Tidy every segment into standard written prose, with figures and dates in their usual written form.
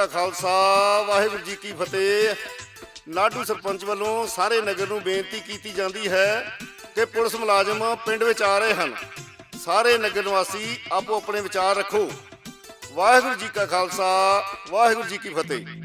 ਕਾ ਖਾਲਸਾ ਵਾਹਿਗੁਰੂ ਜੀ ਕੀ ਫਤਿਹ। ਨਾਢੂ ਸਰਪੰਚ ਵੱਲੋਂ ਸਾਰੇ ਨਗਰ ਨੂੰ ਬੇਨਤੀ ਕੀਤੀ ਜਾਂਦੀ ਹੈ ਕਿ ਪੁਲਿਸ ਮੁਲਾਜ਼ਮ ਪਿੰਡ ਵਿੱਚ ਆ ਰਹੇ ਹਨ। ਸਾਰੇ ਨਗਰ ਨਿਵਾਸੀ ਆਪੋ ਆਪਣੇ ਵਿਚਾਰ ਰੱਖੋ। ਵਾਹਿਗੁਰੂ ਜੀ ਕਾ ਖਾਲਸਾ ਵਾਹਿਗੁਰੂ ਜੀ ਕੀ ਫਤਿਹ।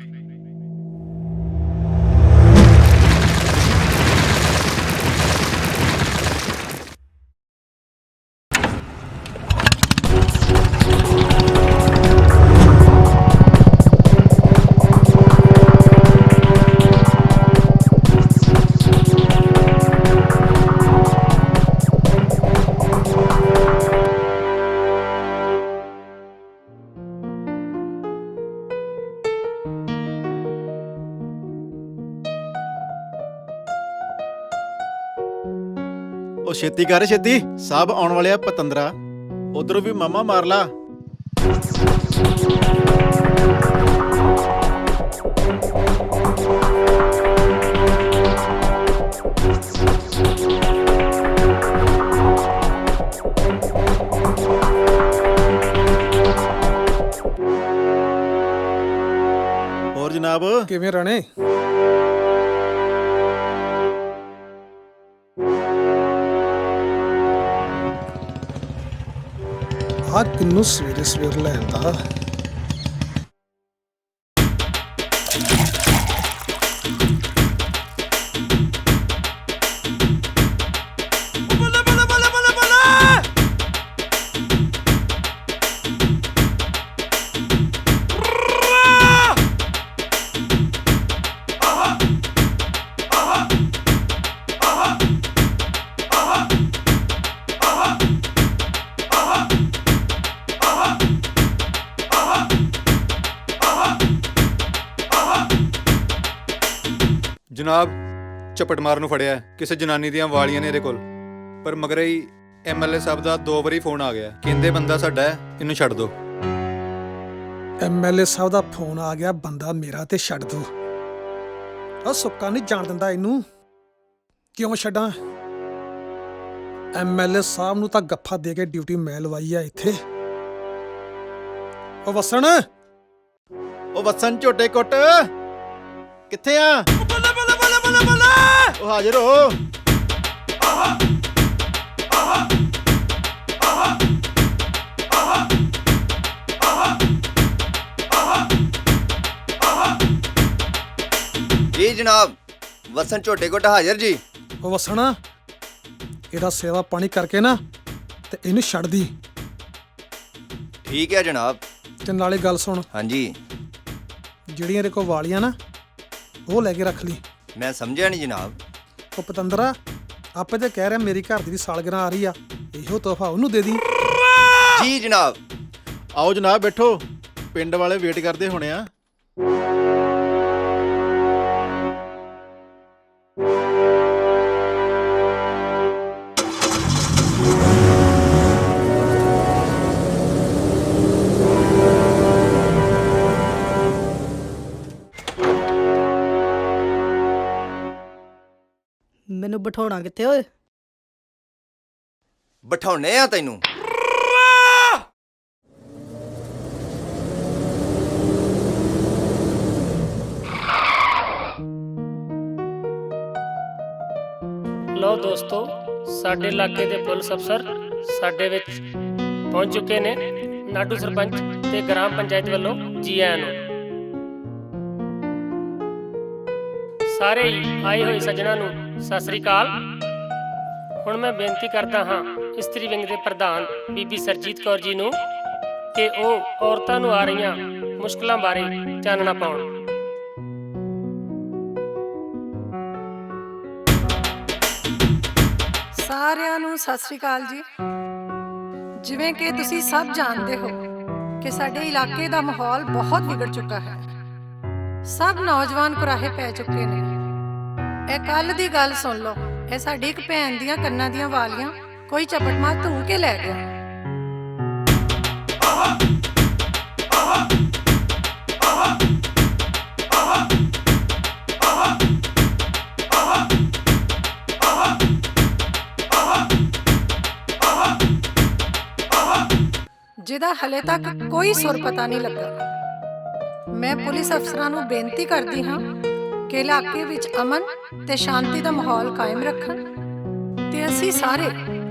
ਉਹ ਛੇਤੀ ਕਰ ਛੇਤੀ, ਸਭ ਆਉਣ ਵਾਲੇ ਆ ਪਤੰਦਰਾ। ਉਧਰੋਂ ਵੀ ਮਾਮਾ ਮਾਰ ਲਾ। ਹੋਰ ਜਨਾਬ ਕਿਵੇਂ ਰਾਣੇ? ਆ ਕਿੰਨੂੰ ਸਵੇਰੇ ਸਵੇਰ ਲੈਂਦਾ। ਜਨਾਬ, ਝਪਟ ਮਾਰਨ ਨੂੰ ਫੜਿਆ ਕਿਸੇ ਜਨਾਨੀ ਦੀਆਂ ਵਾਲੀਆਂ ਨੇ ਇਹਦੇ ਕੋਲ, ਪਰ ਮਗਰ ਹੀ ਐਮਐਲਏ ਸਾਹਿਬ ਦਾ 2 ਵਾਰੀ ਫੋਨ ਆ ਗਿਆ, ਕਹਿੰਦੇ ਬੰਦਾ ਸਾਡਾ ਹੈ, ਇਹਨੂੰ ਛੱਡ ਦਿਓ। ਐਮਐਲਏ ਸਾਹਿਬ ਦਾ ਫੋਨ ਆ ਗਿਆ, ਬੰਦਾ ਮੇਰਾ ਤੇ ਛੱਡ ਦੋ। ਆ ਸੁੱਕਾ ਨਹੀਂ ਜਾਣ ਦਿੰਦਾ ਇਹਨੂੰ। ਕਿਉਂ ਛੱਡਾਂ? ਐਮਐਲਏ ਸਾਹਿਬ ਨੂੰ ਤਾਂ ਗੱਫਾ ਦੇ ਕੇ ਡਿਊਟੀ ਮੈਂ ਲਵਾਈ ਆ ਇੱਥੇ। ਉਹ ਵਸਣ, ਉਹ ਵਸਣ ਝੋਟੇ ਕੁੱਟ ਕਿੱਥੇ ਆ? ਉਹ ਹਾਜ਼ਰ ਹੋ। ਜੀ ਜਨਾਬ, ਵਸਣ ਝੋਟੇ ਕੋਟ ਹਾਜ਼ਰ ਜੀ। ਉਹ ਵਸਣ, ਇਹਦਾ ਸੇਵਾ ਪਾਣੀ ਕਰਕੇ ਨਾ ਤੇ ਇਹਨੂੰ ਛੱਡ ਦੀ। ਠੀਕ ਹੈ ਜਨਾਬ। ਤੇ ਨਾਲੇ ਗੱਲ ਸੁਣ, ਹਾਂਜੀ, ਜਿਹੜੀਆਂ ਇਹਦੇ ਕੋਲ ਵਾਲੀਆਂ ਨਾ ਉਹ ਲੈ ਕੇ ਰੱਖ ਲਈ। ਮੈਂ ਸਮਝਿਆ ਨਹੀਂ ਜਨਾਬ। ਉਹ ਪਤੰਦਰਾ, ਆਪੇ ਤੇ ਕਹਿ ਰਿਹਾ ਮੇਰੀ ਘਰ ਦੀ ਸਾਲਗਿਰਾ ਆ ਰਹੀ ਆ, ਇਹੋ ਤੋਹਫਾ ਉਹਨੂੰ ਦੇ ਦੀ। ਜੀ ਜਨਾਬ। ਆਓ ਜਨਾਬ ਬੈਠੋ, ਪਿੰਡ ਵਾਲੇ ਵੇਟ ਕਰਦੇ ਹੋਣੇ ਆ। ਮੈਨੂੰ ਬਿਠਾਉਣਾ ਕਿੱਥੇ ਓਏ? ਬਿਠਾਉਣੇ ਆ ਤੈਨੂੰ। ਲਓ ਦੋਸਤੋ, ਸਾਡੇ ਇਲਾਕੇ ਦੇ ਪੁਲਿਸ ਅਫਸਰ ਸਾਡੇ ਵਿੱਚ ਪਹੁੰਚ ਚੁੱਕੇ ਨੇ। ਨਾਢੂ ਸਰਪੰਚ ਤੇ ਗ੍ਰਾਮ ਪੰਚਾਇਤ ਵੱਲੋਂ ਜੀ ਆਇਆਂ ਨੂੰ। ਸਾਰੇ ਹੀ ਆਏ ਹੋਏ ਸੱਜਣਾਂ ਨੂੰ ਸਤਿ ਸ੍ਰੀ ਅਕਾਲ। ਹੁਣ ਮੈਂ ਬੇਨਤੀ ਕਰਦਾ ਹਾਂ ਇਸਤਰੀ ਵਿੰਗ ਦੇ ਪ੍ਰਧਾਨ ਬੀਬੀ ਸਰਜੀਤ ਕੌਰ ਜੀ ਨੂੰ ਕਿ ਉਹ ਔਰਤਾਂ ਨੂੰ ਆ ਰਹੀਆਂ ਮੁਸ਼ਕਲਾਂ ਬਾਰੇ ਚਾਨਣਾ ਪਾਉਣ। ਸਾਰਿਆਂ ਨੂੰ ਸਤਿ ਸ੍ਰੀ ਅਕਾਲ ਜੀ। ਜਿਵੇਂ ਕਿ ਤੁਸੀਂ ਸਭ ਜਾਣਦੇ ਹੋ ਕਿ ਸਾਡੇ ਇਲਾਕੇ ਦਾ ਮਾਹੌਲ ਬਹੁਤ ਵਿਗੜ ਚੁੱਕਾ ਹੈ। ਸਭ ਨੌਜਵਾਨ ਕੁਰਾਹੇ ਪੈ ਚੁੱਕੇ ਨੇ। ਇਹ ਕੱਲ ਦੀ ਗੱਲ ਸੁਣ ਲਓ। ਇਹ ਸਾਡੀ ਇੱਕ ਭੈਣ ਦੀਆਂ ਕੰਨਾਂ ਦੀਆਂ ਵਾਲੀਆਂ ਕੋਈ ਚਪਟਮਾਰ ਧੂ ਕੇ ਲੈ ਗਿਆ। ਜਿਹਦਾ ਹਲੇ ਤੱਕ ਕੋਈ ਸੁਰ ਪਤਾ ਨਹੀਂ ਲੱਗਾ। ਮੈਂ ਪੁਲਿਸ ਅਫਸਰਾਂ ਨੂੰ ਬੇਨਤੀ ਕਰਦੀ ਹਾਂ ਕਿ ਇਲਾਕੇ ਵਿੱਚ ਅਮਨ ਤੇ ਸ਼ਾਂਤੀ ਦਾ ਮਾਹੌਲ ਕਾਇਮ ਰੱਖਣ ਤੇ ਅਸੀਂ ਸਾਰੇ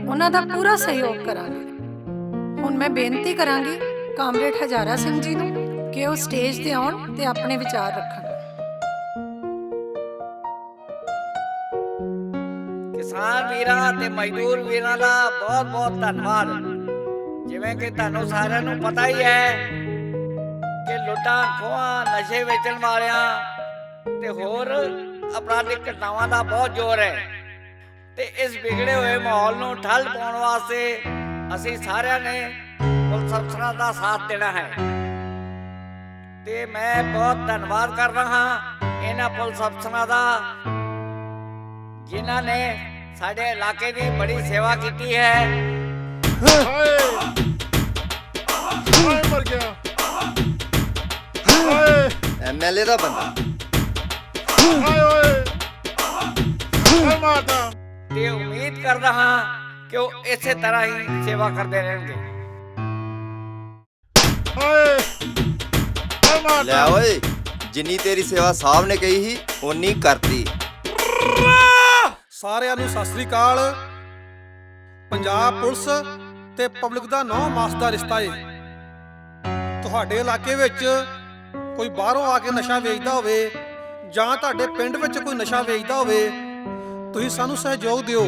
ਉਹਨਾਂ ਦਾ ਪੂਰਾ ਸਹਿਯੋਗ ਕਰਾਂਗੇ। ਹੁਣ ਮੈਂ ਬੇਨਤੀ ਕਰਾਂਗੀ ਕਾਮਰੇਡ ਹਜ਼ਾਰਾ ਸਿੰਘ ਜੀ ਨੂੰ ਕਿ ਉਹ ਸਟੇਜ ਤੇ ਆਉਣ ਤੇ ਆਪਣੇ ਵਿਚਾਰ ਰੱਖਣ। ਕਿਸਾਨ ਵੀਰਾਂ ਤੇ ਮਜ਼ਦੂਰ ਵੀਰਾਂ ਦਾ ਬਹੁਤ ਬਹੁਤ ਧੰਨਵਾਦ। ਜਿਵੇਂ ਕਿ ਤੁਹਾਨੂੰ ਸਾਰਿਆਂ ਨੂੰ ਪਤਾ ਹੀ ਹੈ ਕਿ ਲੁੱਟਾਂ ਖੋਹਾਂ ਨਸ਼ੇ ਵੇਚਣ ਵਾਲਿਆਂ ਤੇ ਹੋਰ ਅਪਰਾਧਿਕ ਘਟਨਾਵਾਂ ਦਾ ਬਹੁਤ ਜ਼ੋਰ ਹੈ ਤੇ ਇਸ ਵਿਗੜੇ ਹੋਏ ਮਾਹੌਲ ਨੂੰ ਠੱਲ ਪਾਉਣ ਵਾਸਤੇ ਅਸੀਂ ਸਾਰਿਆਂ ਨੇ ਪੁਲਿਸ ਅਫਸਰਾਂ ਦਾ ਸਾਥ ਦੇਣਾ ਹੈ ਤੇ ਮੈਂ ਬਹੁਤ ਧੰਨਵਾਦ ਕਰਦਾ ਹਾਂ ਇਹਨਾਂ ਪੁਲਿਸ ਅਫਸਰਾਂ ਦਾ ਜਿਨ੍ਹਾਂ ਨੇ ਸਾਡੇ ਇਲਾਕੇ ਦੀ ਬੜੀ ਸੇਵਾ ਕੀਤੀ ਹੈ। ਹਾਏ ਮਰ ਗਿਆ। ਹਾਏ ਐਮਐਲਏ ਦਾ ਬੰਦਾ ਹਾਏ ਓਏ ਹਾਏ ਮਾਤਾ। ਤੇ ਉਮੀਦ ਕਰਦਾ ਹਾਂ ਕਿ ਉਹ ਇਸੇ ਤਰ੍ਹਾਂ ਹੀ ਸੇਵਾ ਕਰਦੇ ਰਹਿਣਗੇ। ਹਾਏ ਹਾਏ ਮਾਤਾ। ਲੈ ਓਏ, ਜਿੰਨੀ ਤੇਰੀ ਸੇਵਾ ਸਾਹਿਬ ਨੇ ਕਹੀ ਸੀ ਓਨੀ ਕਰਤੀ। ਸਾਰਿਆਂ ਨੂੰ ਸਤਿ ਸ੍ਰੀ ਅਕਾਲ। ਪੰਜਾਬ ਪੁਲਿਸ ਤੇ ਪਬਲਿਕ ਦਾ 9 ਮਾਸ ਦਾ ਰਿਸ਼ਤਾ ਏ। ਤੁਹਾਡੇ ਇਲਾਕੇ ਵਿੱਚ ਕੋਈ ਬਾਹਰੋਂ ਆ ਕੇ ਨਸ਼ਾ ਵੇਚਦਾ ਹੋਵੇ ਜਾਂ ਤੁਹਾਡੇ ਪਿੰਡ ਵਿੱਚ ਕੋਈ ਨਸ਼ਾ ਵੇਚਦਾ ਹੋਵੇ, ਤੁਸੀਂ ਸਾਨੂੰ ਸਹਿਯੋਗ ਦਿਓ।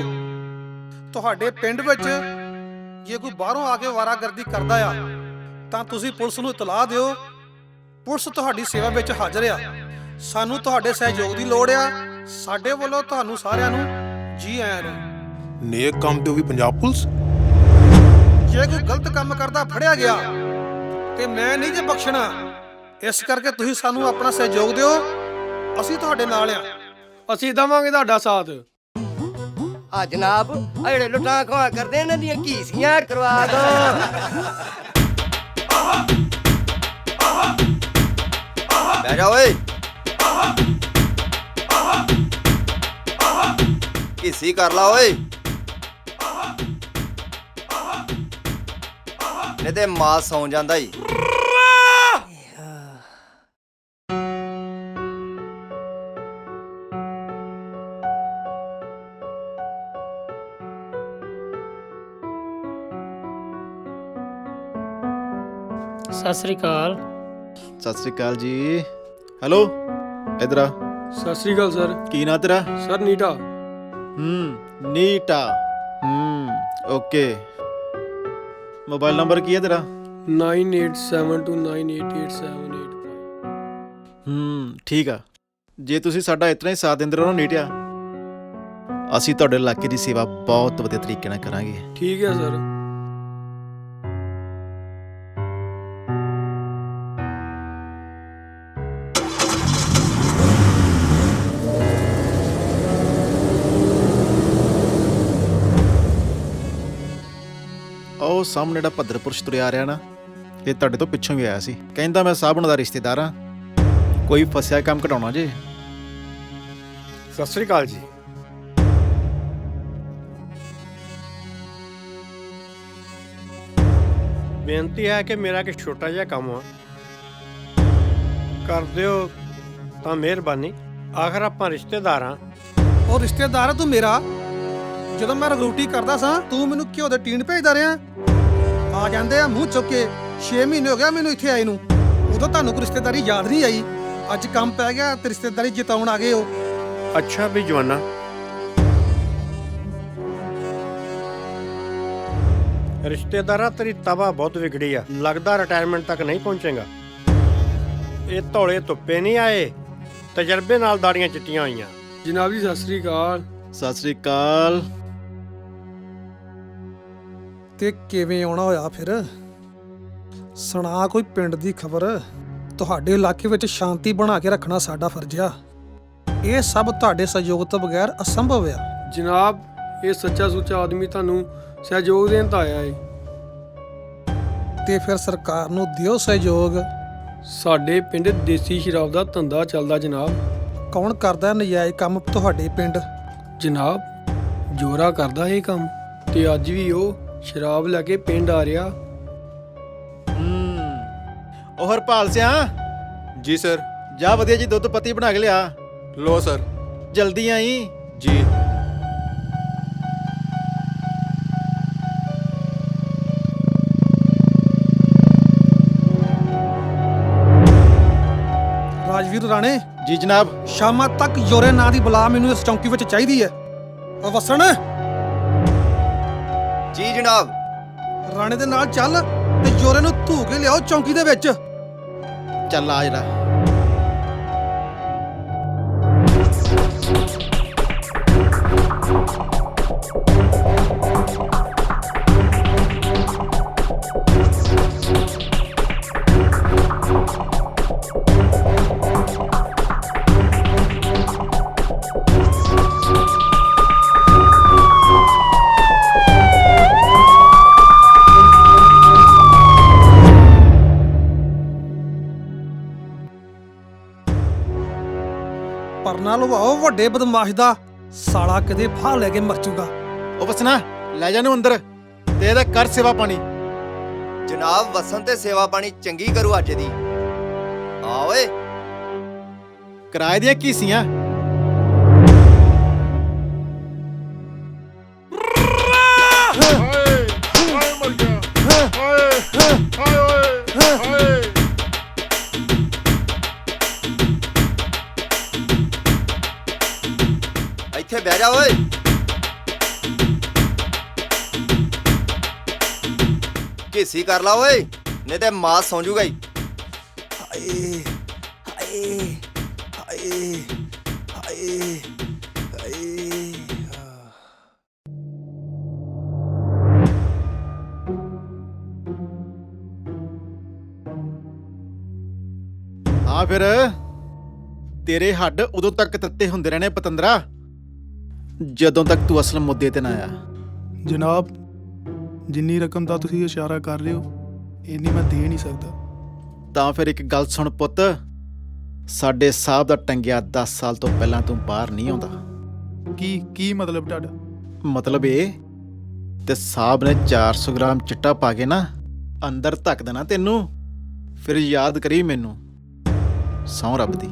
ਤੁਹਾਡੇ ਪਿੰਡ ਵਿੱਚ ਜੇ ਕੋਈ ਬਾਹਰੋਂ ਆ ਕੇ ਵਾਰਾਗਰਦੀ ਕਰਦਾ ਆ ਤਾਂ ਤੁਸੀਂ ਪੁਲਿਸ ਨੂੰ ਇਤਲਾਹ ਦਿਓ। ਪੁਲਿਸ ਤੁਹਾਡੀ ਸੇਵਾ ਵਿੱਚ ਹਾਜ਼ਰ ਆ। ਸਾਨੂੰ ਤੁਹਾਡੇ ਸਹਿਯੋਗ ਦੀ ਲੋੜ ਆ। ਸਾਡੇ ਵੱਲੋਂ ਤੁਹਾਨੂੰ ਸਾਰਿਆਂ ਨੂੰ ਜੀ ਆਇਆਂ ਨੂੰ। ਨੇਕ ਕੰਮ ਤੇ ਵੀ ਪੰਜਾਬ ਪੁਲਿਸ। ਜੇ ਕੋਈ ਗਲਤ ਕੰਮ ਕਰਦਾ ਫੜਿਆ ਗਿਆ ਤੇ ਮੈਂ ਨਹੀਂ ਜੇ ਬਖਸ਼ਣਾ। ਇਸ ਕਰਕੇ ਤੁਸੀਂ ਸਾਨੂੰ ਆਪਣਾ ਸਹਿਯੋਗ ਦਿਓ। ਅਸੀਂ ਤੁਹਾਡੇ ਨਾਲ ਆ। ਅਸੀਂ ਦੇਵਾਂਗੇ ਤੁਹਾਡਾ ਸਾਥ। ਆ ਜਨਾਬ ਆ ਜਿਹੜੇ ਲੁੱਟਾਂ ਖੋਹਾਂ ਕਰਦੇ ਇਹਨਾਂ ਦੀਆਂ ਘੀਸੀਆਂ ਕਰਵਾ ਦੋ। ਬਹਿ ਜਾ ਓਏ। ਕਿਸੀ ਕਰ ਲਾ ਓਏ, ਨਹੀਂ ਤੇ ਮਾਂ ਸੌਂ ਜਾਂਦਾ ਈ। ਸਤਿ ਸ੍ਰੀ ਅਕਾਲ। ਸਤਿ ਸ੍ਰੀ ਅਕਾਲ ਜੀ। ਹੈਲੋ ਇਧਰ ਆ। ਸਤਿ ਸ੍ਰੀ ਅਕਾਲ ਸਰ। ਕੀ ਨਾਂ ਤੇਰਾ? Sir Neeta. Neeta. Okay. Mobile number ਕੀ ਹੈ ਤੇਰਾ? 9872988785। ਠੀਕ ਆ। ਜੇ ਤੁਸੀਂ ਸਾਡਾ ਇਤਨਾ ਹੀ ਸਾਥ ਦਿੰਦੇ ਰਹੋ ਨੀਟਿਆ, ਅਸੀਂ ਤੁਹਾਡੇ ਇਲਾਕੇ ਦੀ ਸੇਵਾ ਬਹੁਤ ਵਧੀਆ ਤਰੀਕੇ ਨਾਲ ਕਰਾਂਗੇ। ਠੀਕ ਹੈ ਸਰ। ਉਹ ਸਾਹਮਣੇ ਜਿਹੜਾ ਭੱਦਰ ਪੁਰਸ਼ ਤੁਰਿਆ ਆ ਰਿਹਾ ਨਾ, ਇਹ ਤੁਹਾਡੇ ਤੋਂ ਪਿੱਛੋਂ ਵੀ ਆਇਆ ਸੀ। ਕਹਿੰਦਾ ਮੈਂ ਸਾਹਿਬ ਉਹਨਾਂ ਦਾ ਰਿਸ਼ਤੇਦਾਰ ਹਾਂ, ਕੋਈ ਫਸਿਆ ਕੰਮ ਘਟਾਉਣਾ ਜੇ। ਸਤਿ ਸ੍ਰੀ ਅਕਾਲ ਜੀ। ਬੇਨਤੀ ਹੈ ਕਿ ਮੇਰਾ ਇੱਕ ਛੋਟਾ ਜਿਹਾ ਕੰਮ ਆ, ਕਰ ਦਿਓ ਤਾਂ ਮਿਹਰਬਾਨੀ। ਆਖਰ ਆਪਾਂ ਰਿਸ਼ਤੇਦਾਰ ਹਾਂ। ਉਹ ਰਿਸ਼ਤੇਦਾਰ ਆ ਤੂੰ ਮੇਰਾ। ਜਦੋਂ ਮੈਂ ਰਗੂਟੀ ਕਰਦਾ ਸਾਂ ਤੂੰ ਮੈਨੂੰ ਘਿਓ ਦੇ ਟੀਨ ਭੇਜਦਾ ਰਿਹਾ। ਆ ਜਾਂਦੇ ਆ ਮੂੰਹ ਚੁੱਕ ਕੇ। 6 ਮਹੀਨੇ ਹੋ ਗਿਆ ਮੈਨੂੰ ਇੱਥੇ ਆਏ ਨੂੰ। ਉਦੋਂ ਤੁਹਾਨੂੰ ਕੋਈ ਰਿਸ਼ਤੇਦਾਰੀ ਯਾਦ ਨਹੀਂ ਆਈ। ਅੱਜ ਕੰਮ ਪੈ ਗਿਆ ਤੇ ਰਿਸ਼ਤੇਦਾਰੀ ਜਿਤਾਉਣ ਆ ਗਏ ਹੋ। ਅੱਛਾ ਵੀ ਜਵਾਨਾ, ਰਿਸ਼ਤੇਦਾਰਾਂ ਤੇਰੀ ਤਵਾ ਬਹੁਤ ਵਿਗੜੀ ਆ। ਲੱਗਦਾ ਰਿਟਾਇਰਮੈਂਟ ਤੱਕ ਨਹੀਂ ਪਹੁੰਚੇਗਾ। ਇਹ ਧੌਲੇ ਧੁੱਪੇ ਨਹੀਂ ਆਏ, ਤਜਰਬੇ ਨਾਲ ਦਾੜੀਆਂ ਚਿੱਟੀਆਂ ਹੋਈਆਂ। ਜਨਾਬ ਜੀ ਸਤਿ ਸ੍ਰੀ ਅਕਾਲ। ਸਤਿ ਸ੍ਰੀ ਅਕਾਲ। ਤੇ ਕਿਵੇਂ ਆਉਣਾ ਹੋਇਆ ਫਿਰ? ਸੁਣਾ ਕੋਈ ਪਿੰਡ ਦੀ ਖਬਰ। ਤੁਹਾਡੇ ਇਲਾਕੇ ਵਿੱਚ ਸ਼ਾਂਤੀ ਬਣਾ ਕੇ ਰੱਖਣਾ ਸਾਡਾ ਫਰਜ਼ ਆ। ਇਹ ਸਭ ਤੁਹਾਡੇ ਸਹਿਯੋਗ ਤੋਂ ਬਗੈਰ ਅਸੰਭਵ ਆ। ਜਨਾਬ ਇਹ ਸੱਚਾ ਸੁੱਚਾ ਆਦਮੀ ਤੁਹਾਨੂੰ ਸਹਿਯੋਗ ਦੇਣ ਤਾਂ ਆਇਆ ਏ। ਤੇ ਫਿਰ ਸਰਕਾਰ ਨੂੰ ਦਿਓ ਸਹਿਯੋਗ। ਸਾਡੇ ਪਿੰਡ ਦੇਸੀ ਸ਼ਰਾਬ ਦਾ ਧੰਦਾ ਚੱਲਦਾ ਜਨਾਬ। ਕੌਣ ਕਰਦਾ ਨਜਾਇਜ਼ ਕੰਮ ਤੁਹਾਡੇ ਪਿੰਡ? ਜਨਾਬ ਜੋਰਾ ਕਰਦਾ ਇਹ ਕੰਮ, ਤੇ ਅੱਜ ਵੀ ਉਹ ਸ਼ਰਾਬ ਲੈ ਕੇ ਪਿੰਡ ਆ ਰਿਹਾ। ਉਹ ਹਰਪਾਲ ਸਿਆ, ਜੀ ਸਰ। ਜਾ ਵਧੀਆ ਜੀ ਦੁੱਧ ਪੱਤੀ ਬਣਾ ਕੇ ਲਿਆ। ਲੋ ਸਰ। ਜਲਦੀ ਆਈ। ਜੀ। ਰਾਜਵੀਰ ਰਾਣੇ, ਜੀ ਜਨਾਬ। ਸ਼ਾਮਾਂ ਤੱਕ ਯੋਰੇ ਨਾਂ ਦੀ ਬਲਾ ਮੈਨੂੰ ਇਸ ਚੌਂਕੀ ਵਿੱਚ ਚਾਹੀਦੀ ਹੈ। ਵਸਣ, ਜੀ ਜਨਾਬ। ਰਾਣੇ ਦੇ ਨਾਲ ਚੱਲ ਤੇ ਯੋਰੇ ਨੂੰ ਧੂ ਕੇ ਲਿਆਓ ਚੌਂਕੀ ਦੇ ਵਿੱਚ। ਚੱਲ ਆ ਜਰਾ। ਪਰਨਾ ਲਵਾਓ ਵੱਡੇ ਬਦਮਾਸ਼ ਦਾ, ਸਾਲਾ ਕਿਤੇ ਫਾਹ ਲੈ ਕੇ ਮਰ ਜੂਗਾ। ਉਹ ਵਸਣਾ ਲੈ ਜਾ ਨੂੰ ਅੰਦਰ ਤੇ ਇਹਦਾ ਕਰ ਸੇਵਾ ਪਾਣੀ। ਜਨਾਬ ਵਸਣ ਤੇ ਸੇਵਾ ਪਾਣੀ ਚੰਗੀ ਕਰੂ ਅੱਜ ਦੀ। ਆ ਓਏ। ਕਿਰਾਏ ਦੀਆਂ ਕੀਸੀਆਂ। ਇੱਥੇ ਬਹਿ ਜਾ ਓਏ। ਘੇਸੀ ਕਰ ਲਾ ਓਏ, ਨਹੀਂ ਤੇ ਮਾਸ ਸੌਂ ਜੂਗਾ ਹੀ। ਹਾਏ ਹਾਏ ਹਾਏ ਹਾਏ ਹਾਏ। ਹਾਂ ਫਿਰ ਤੇਰੇ ਹੱਡ ਉਦੋਂ ਤੱਕ ਤੱਤੇ ਹੁੰਦੇ ਰਹਿਣੇ ਪਤੰਦਰਾ, ਜਦੋਂ ਤੱਕ ਤੂੰ ਅਸਲ ਮੁੱਦੇ ਤੇ ਨਾ ਆਇਆ। ਜਨਾਬ, ਜਿੰਨੀ ਰਕਮ ਦਾ ਤੁਸੀਂ ਇਸ਼ਾਰਾ ਕਰ ਰਹੇ ਹੋ ਇੰਨੀ ਮੈਂ ਦੇ ਨਹੀਂ ਸਕਦਾ। ਤਾਂ ਫਿਰ ਇੱਕ ਗੱਲ ਸੁਣ ਪੁੱਤ, ਸਾਡੇ ਸਾਹਿਬ ਦਾ ਟੰਗਿਆ 10 ਸਾਲ ਤੋਂ ਪਹਿਲਾਂ ਤੂੰ ਬਾਹਰ ਨਹੀਂ ਆਉਂਦਾ। ਕੀ ਮਤਲਬ ਤੁਹਾਡਾ? ਮਤਲਬ ਇਹ ਤੇ ਸਾਹਿਬ ਨੇ 400 ਗ੍ਰਾਮ ਚਿੱਟਾ ਪਾ ਕੇ ਨਾ ਅੰਦਰ ਧੱਕ ਦੇਣਾ ਤੈਨੂੰ। ਫਿਰ ਯਾਦ ਕਰੀ ਮੈਨੂੰ, ਸਹੁੰ ਰੱਬ ਦੀ,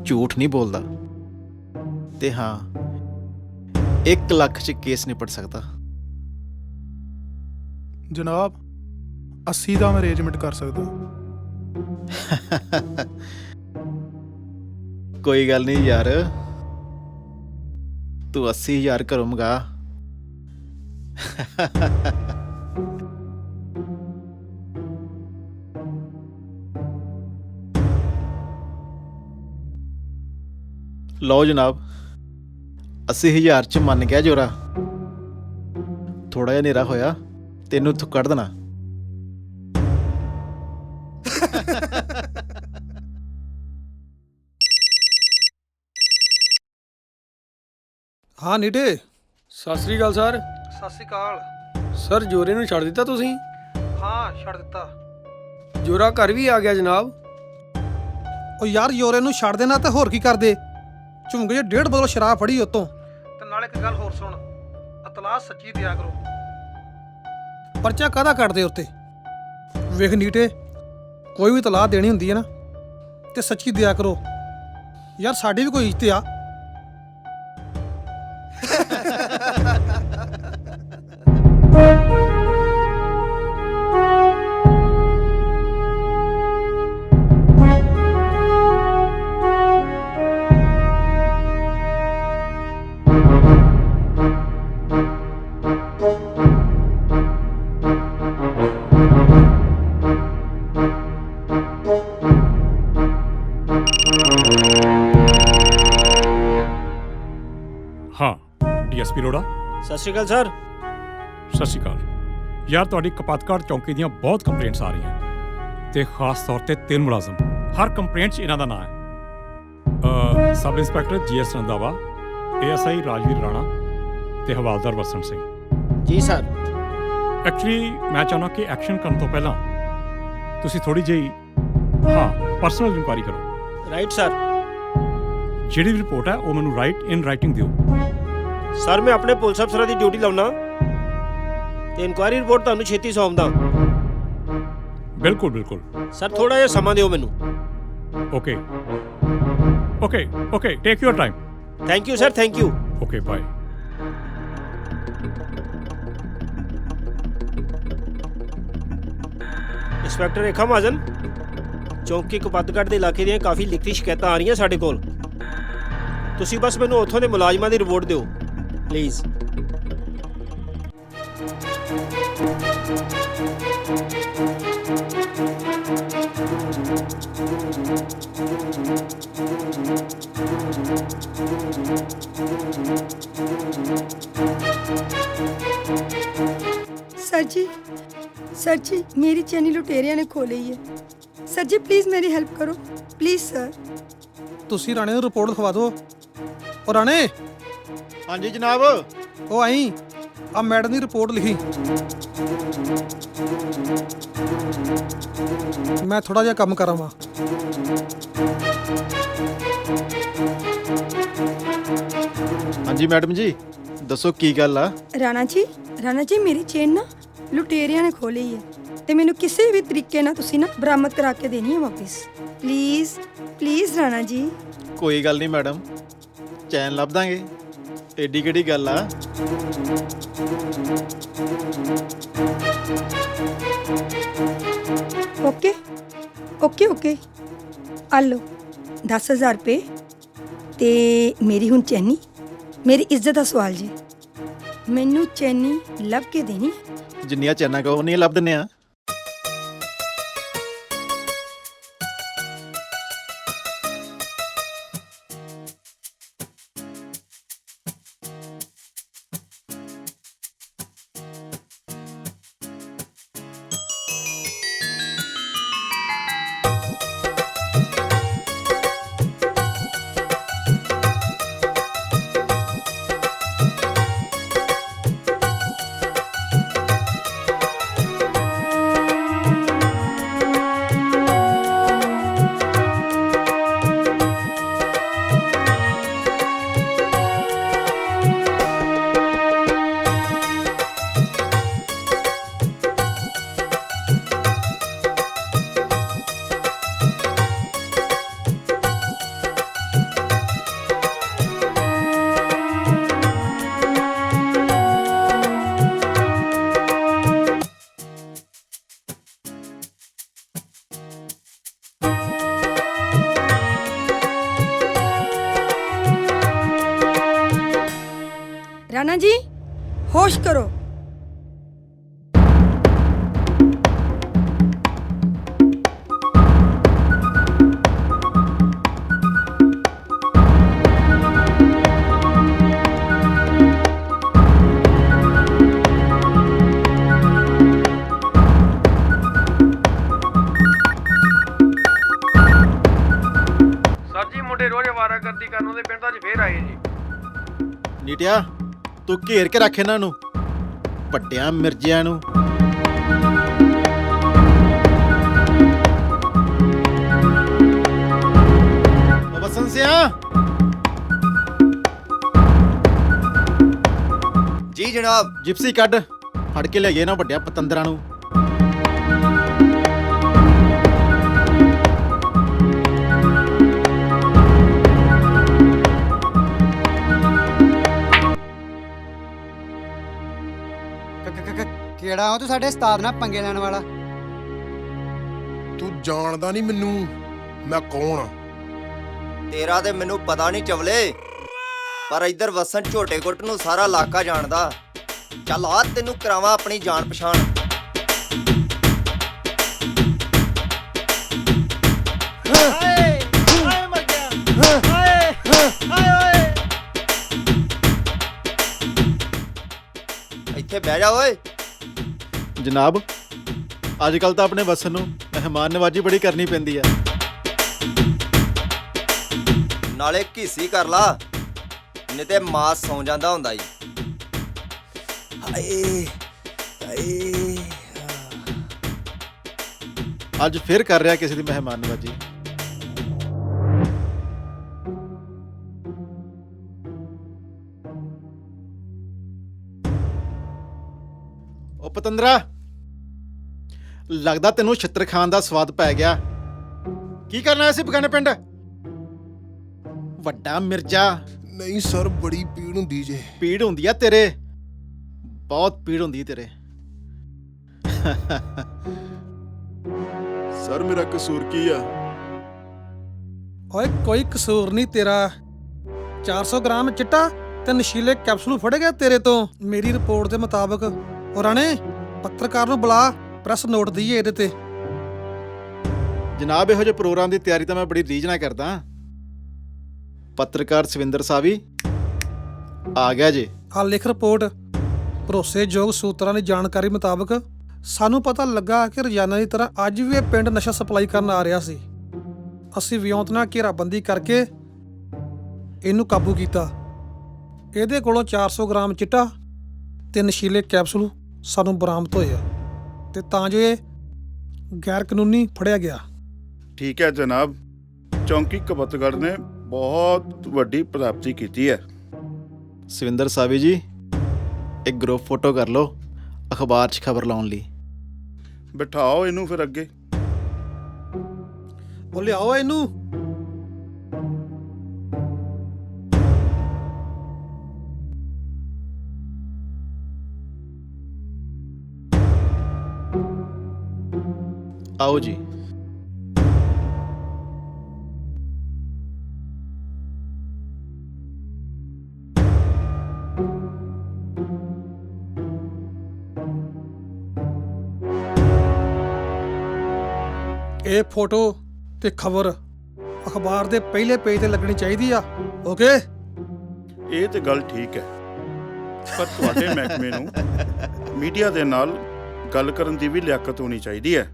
ਝੂਠ ਨਹੀਂ ਬੋਲਦਾ। ਤੇ ਹਾਂ, 1 ਲੱਖ 'ਚ ਕੇਸ ਨਿਪਟ ਸਕਦਾ। ਜਨਾਬ 80 ਦਾ ਮੈਂ ਅਰੇਂਜਮੈਂਟ ਕਰ ਸਕਦਾ। ਕੋਈ ਗੱਲ ਨਹੀਂ ਯਾਰ, ਤੂੰ 80,000 ਘਰੋਂ ਮੰਗਾ। ਲਓ ਜਨਾਬ, 80,000 'ਚ ਮੰਨ ਗਿਆ ਜੋਰਾ। ਥੋੜਾ ਜਿਹਾ ਹਨੇਰਾ ਹੋਇਆ ਤੈਨੂੰ ਇੱਥੋਂ ਕੱਢ ਦੇਣਾ। ਹਾਂ ਨੀਟੇ। ਸਤਿ ਸ੍ਰੀ ਅਕਾਲ ਸਰ। ਸਤਿ ਸ਼੍ਰੀ ਅਕਾਲ। ਸਰ ਜੋਰੇ ਨੂੰ ਛੱਡ ਦਿੱਤਾ ਤੁਸੀਂ? ਹਾਂ ਛੱਡ ਦਿੱਤਾ। ਜੋਰਾ ਘਰ ਵੀ ਆ ਗਿਆ ਜਨਾਬ। ਉਹ ਯਾਰ ਯੋਰੇ ਨੂੰ ਛੱਡ ਦੇਣਾ ਤੇ ਹੋਰ ਕੀ ਕਰਦੇ? ਝੁੰਗੇ ਜੇ 1.5 ਬੋਤਲ ਸ਼ਰਾਬ ਫੜੀ ਉਤੋਂ। ਤੇ ਨਾਲ ਇੱਕ ਗੱਲ ਹੋਰ ਸੁਣ, ਇਤਲਾਹ ਸੱਚੀ ਦਿਆ ਕਰੋ। ਪਰਚਾ ਕਾਹਦਾ ਕੱਟਦੇ ਉੱਤੇ? ਵੇਖ ਨੀਟੇ, ਕੋਈ ਵੀ ਇਤਲਾਹ ਦੇਣੀ ਹੁੰਦੀ ਹੈ ਨਾ ਤੇ ਸੱਚੀ ਦਿਆ ਕਰੋ ਯਾਰ, ਸਾਡੀ ਵੀ ਕੋਈ ਇੱਜ਼ਤ ਆ। ਹਾਂ ਡੀਐਸਪੀ ਰੋੜਾ। ਸਤਿ ਸ੍ਰੀ ਅਕਾਲ ਸਰ। ਸਤਿ ਸ਼੍ਰੀ ਅਕਾਲ ਯਾਰ, ਤੁਹਾਡੀ ਕਪਾਤਕਾੜ ਚੌਂਕੀ ਦੀਆਂ ਬਹੁਤ ਕੰਪਲੇਂਟਸ ਆ ਰਹੀਆਂ ਤੇ ਖਾਸ ਤੌਰ ਤੇ 3 ਮੁਲਾਜ਼ਮ। ਹਰ ਕੰਪਲੇਂਟ 'ਚ ਇਹਨਾਂ ਦਾ ਨਾਂ ਹੈ। Sub inspector G S Randhawa, ASI Rajveer Rana ਤੇ ਹਵਾਲਦਾਰ ਵਸਣ ਸਿੰਘ। ਜੀ ਸਰ। ਐਕਚੁਅਲੀ ਮੈਂ ਚਾਹੁੰਦਾ ਕਿ ਐਕਸ਼ਨ ਕਰਨ ਤੋਂ ਪਹਿਲਾਂ ਤੁਸੀਂ ਥੋੜੀ ਜਿਹੀ ਪਰਸਨਲ ਇਨਕੁਆਇਰੀ ਕਰੋ। Right sir. ਜਿਹੜੀ ਵੀ ਰਿਪੋਰਟ ਹੈ ਉਹ ਮੈਨੂੰ ਰਾਈਟਿੰਗ ਦਿਓ। ਸਰ ਮੈਂ ਆਪਣੇ ਪੁਲਿਸ ਅਫਸਰਾਂ ਦੀ ਡਿਊਟੀ ਲਾਉਣਾ ਤੇ ਇਨਕੁਆਇਰੀ ਰਿਪੋਰਟ ਤੁਹਾਨੂੰ ਛੇਤੀ ਸੌਂਪਦਾ। ਬਿਲਕੁਲ ਬਿਲਕੁਲ ਸਰ ਥੋੜਾ ਜਿਹਾ ਸਮਾਂ ਦਿਓ ਮੈਨੂੰ। Okay. Okay. Take your time. Thank you sir, thank you. Okay, bye. Inspector Rekha Mahajan, ਚੌਂਕੀ ਕਪੱਤਗੜ੍ਹ ਦੇ ਇਲਾਕੇ ਦੀਆਂ ਕਾਫੀ ਲਿਖਤੀ ਸ਼ਿਕਾਇਤਾਂ ਆ ਰਹੀਆਂ ਸਾਡੇ ਕੋਲ। ਤੁਸੀਂ ਬਸ ਮੈਨੂੰ ਉੱਥੋਂ ਦੇ ਮੁਲਾਜ਼ਮਾਂ ਦੀ ਰਿਪੋਰਟ ਦਿਓ ਪਲੀਜ਼। सर जी मेरी चैनी लुटेरिया ने खो ली है। सर जी प्लीज़ मेरी हेल्प करो प्लीज़ सर। ਤੁਸੀਂ ਰਾਣੇ ਨੂੰ ਰਿਪੋਰਟ ਲਿਖਵਾ ਦਿਓ। ਉਹ ਰਾਣੇ, ਹਾਂਜੀ ਜਨਾਬ। ਉਹ ਆਈ ਆ ਮੈਡਮ ਦੀ ਰਿਪੋਰਟ ਲਿਖੀ। ਮੈਂ ਥੋੜਾ ਜਿਹਾ ਕੰਮ ਕਰਾਂ ਵਾ। ਹਾਂਜੀ ਮੈਡਮ ਜੀ, ਦੱਸੋ ਕੀ ਗੱਲ ਆ? ਰਾਣਾ ਜੀ ਮੇਰੀ ਚੇਨ ਨਾ ਲੁਟੇਰਿਆਂ ਨੇ ਖੋ ਲਈ ਹੈ ਤੇ ਮੈਨੂੰ ਕਿਸੇ ਵੀ ਤਰੀਕੇ ਨਾਲ ਤੁਸੀਂ ਨਾ ਬਰਾਮਦ ਕਰਾ ਕੇ ਦੇਣੀ ਹੈ ਵਾਪਸ। ਪਲੀਜ਼ ਰਾਣਾ ਜੀ। ਕੋਈ ਗੱਲ ਨਹੀਂ ਮੈਡਮ, ਚੈਨ ਲੱਭ ਦਾਂਗੇ, ਏਡੀ ਕਿਹੜੀ ਗੱਲ ਆ। ਓਕੇ ਆ ਲਓ 10,000 ਰੁਪਏ ਤੇ ਮੇਰੀ ਹੁਣ ਚੈਨੀ। ਮੇਰੀ ਇੱਜ਼ਤ ਦਾ ਸਵਾਲ ਜੀ, ਮੈਨੂੰ ਚੈਨੀ ਲੱਭ ਕੇ ਦੇਣੀ। ਜਿੰਨੀਆਂ ਚੈਨਾਂ ਕਹੋ ਉਨੀਆਂ ਲੱਭ ਦਿੰਨੇ ਆ। राणा जी होश करो। ਸਰ ਜੀ ਮੁੰਡੇ ਰੋਜ਼ ਅਵਾਰਾਗਰਦੀ ਕਰਨ ਉਹਦੇ ਪਿੰਡ ਅੱਜ ਫੇਰ ਆਏ ਜੀ। ਨੀਟਿਆ ਤੂੰ ਘੇਰ ਕੇ ਰੱਖ ਇਹਨਾਂ ਨੂੰ, ਵੱਡਿਆਂ ਮਿਰਜ਼ਿਆਂ ਨੂੰ। ਵਸਨ ਸਿਆ। ਜੀ ਜਨਾਬ। ਜਿਪਸੀ ਕੱਢ, ਫੜ ਕੇ ਲੈ ਗਏ ਨਾ ਵੱਡਿਆਂ ਪਤੰਦਰਾਂ ਨੂੰ। ਕਿਹੜਾ ਉਹ ਤੂੰ ਸਾਡੇ ਉਸਤਾਦ ਨਾਲ ਪੰਗੇ ਲੈਣ ਵਾਲਾ? ਤੂੰ ਜਾਣਦਾ ਨਹੀਂ ਮੈਨੂੰ, ਮੈਂ ਕੌਣ ਆ? ਤੇਰਾ ਤੇ ਮੈਨੂੰ ਪਤਾ ਨਹੀਂ ਚਵਲੇ, ਪਰ ਇੱਧਰ ਵਸਣ ਝੋਟੇ ਗੁੱਟ ਨੂੰ ਸਾਰਾ ਇਲਾਕਾ ਜਾਣਦਾ। ਚੱਲ ਆ ਤੈਨੂੰ ਕਰਾਵਾਂ ਆਪਣੀ ਜਾਣ ਪਛਾਣ। ਇੱਥੇ ਬਹਿ ਜਾ ਓਏ। ਜਨਾਬ ਅੱਜ ਕੱਲ ਤਾਂ ਆਪਣੇ ਵਸਨ ਨੂੰ ਮਹਿਮਾਨ ਨਵਾਜੀ ਬੜੀ ਕਰਨੀ ਪੈਂਦੀ ਆ। ਨਾਲੇ ਘੀਸੀ ਕਰ ਲਾ, ਨਹੀਂ ਤੇ ਮਾਸ ਸੌਂ ਜਾਂਦਾ ਹੁੰਦਾ ਈ। ਹਾਏ ਹਾਏ, ਅੱਜ ਫਿਰ ਕਰ ਰਿਹਾ ਕਿਸੇ ਦੀ ਮਹਿਮਾਨ ਨਵਾਜੀ। ਉਹ ਪਤੰਦਰਾ, ਲੱਗਦਾ ਤੈਨੂੰ ਛਿੱਤਰ ਖਾਣ ਦਾ ਸਵਾਦ ਪੈ ਗਿਆ। ਕੀ ਕਰਨ ਆਇਆ ਸੀ ਬਗਾਨੇ ਪਿੰਡ? ਵੱਡਾ ਮਿਰਜ਼ਾ। ਨਹੀਂ ਸਰ, ਬੜੀ ਪੀੜ ਹੁੰਦੀ ਜੇ। ਪੀੜ ਹੁੰਦੀ ਆ ਤੇਰੇ, ਬਹੁਤ ਪੀੜ ਹੁੰਦੀ ਤੇਰੇ। ਸਰ ਮੇਰਾ ਕਸੂਰ ਕੀ ਆ? ਓਏ ਕੋਈ ਕਸੂਰ ਨਹੀਂ ਤੇਰਾ। 400 ਗ੍ਰਾਮ ਚਿੱਟਾ ਤੇ ਨਸ਼ੀਲੇ ਕੈਪਸੂਲ ਫੜੇ ਗਏ ਤੇਰੇ ਤੋਂ। ਮੇਰੀ ਰਿਪੋਰਟ ਦੇ ਮੁਤਾਬਕ। ਉਹ ਰਾਣੇ, ਪੱਤਰਕਾਰ ਨੂੰ ਬੁਲਾ, ਪ੍ਰੈਸ ਨੋਟ ਦਈਏ ਇਹਦੇ ਤੇ। ਜਨਾਬ, ਇਹੋ ਜਿਹੇ ਪ੍ਰੋਗਰਾਮ ਦੀ ਤਿਆਰੀ ਤਾਂ ਮੈਂ ਬੜੀ ਰੀਝ ਨਾਲ ਕਰਦਾ। ਪੱਤਰਕਾਰ ਸਵਿੰਦਰ ਸਾਵੀ ਆ ਗਿਆ ਜੇ। ਆ ਲਿਖ ਰਿਪੋਰਟ। ਭਰੋਸੇਯੋਗ ਸੂਤਰਾਂ ਦੀ ਜਾਣਕਾਰੀ ਮੁਤਾਬਕ ਸਾਨੂੰ ਪਤਾ ਲੱਗਾ ਕਿ ਰੋਜ਼ਾਨਾ ਦੀ ਤਰ੍ਹਾਂ ਅੱਜ ਵੀ ਇਹ ਪਿੰਡ ਨਸ਼ਾ ਸਪਲਾਈ ਕਰਨ ਆ ਰਿਹਾ ਸੀ। ਅਸੀਂ ਵਿਉਂਤ ਨਾਲ ਘੇਰਾਬੰਦੀ ਕਰਕੇ ਇਹਨੂੰ ਕਾਬੂ ਕੀਤਾ। ਇਹਦੇ ਕੋਲੋਂ 400 ਗ੍ਰਾਮ ਚਿੱਟਾ ਤੇ ਨਸ਼ੀਲੇ ਕੈਪਸੂਲ ਸਾਨੂੰ ਬਰਾਮਦ ਹੋਏ ਆ, ਤੇ ਤਾਂ ਜੋ ਇਹ ਗੈਰ ਕਾਨੂੰਨੀ ਫੜਿਆ ਗਿਆ। ਠੀਕ ਹੈ ਜਨਾਬ, ਚੌਂਕੀ ਕਬੱਤਗੜ੍ਹ ਨੇ ਬਹੁਤ ਵੱਡੀ ਪ੍ਰਾਪਤੀ ਕੀਤੀ ਹੈ। ਸਵਿੰਦਰ ਸਾਵੀ ਜੀ, ਇੱਕ ਗਰੁੱਪ ਫੋਟੋ ਕਰ ਲਓ ਅਖਬਾਰ 'ਚ ਖਬਰ ਲਾਉਣ ਲਈ। ਬਿਠਾਓ ਇਹਨੂੰ ਫਿਰ ਅੱਗੇ। ਉਹ ਲਿਆਓ ਇਹਨੂੰ। ਆਓ ਜੀ। ਇਹ ਫੋਟੋ ਤੇ ਖਬਰ ਅਖਬਾਰ ਦੇ ਪਹਿਲੇ ਪੇਜ ਤੇ ਲੱਗਣੀ ਚਾਹੀਦੀ ਆ। ਓਕੇ? ਇਹ ਤੇ ਗੱਲ ਠੀਕ ਹੈ, ਪਰ ਤੁਹਾਡੇ ਮਹਿਕਮੇ ਨੂੰ ਮੀਡੀਆ ਦੇ ਨਾਲ ਗੱਲ ਕਰਨ ਦੀ ਵੀ ਲਿਆਕਤ ਹੋਣੀ ਚਾਹੀਦੀ ਹੈ।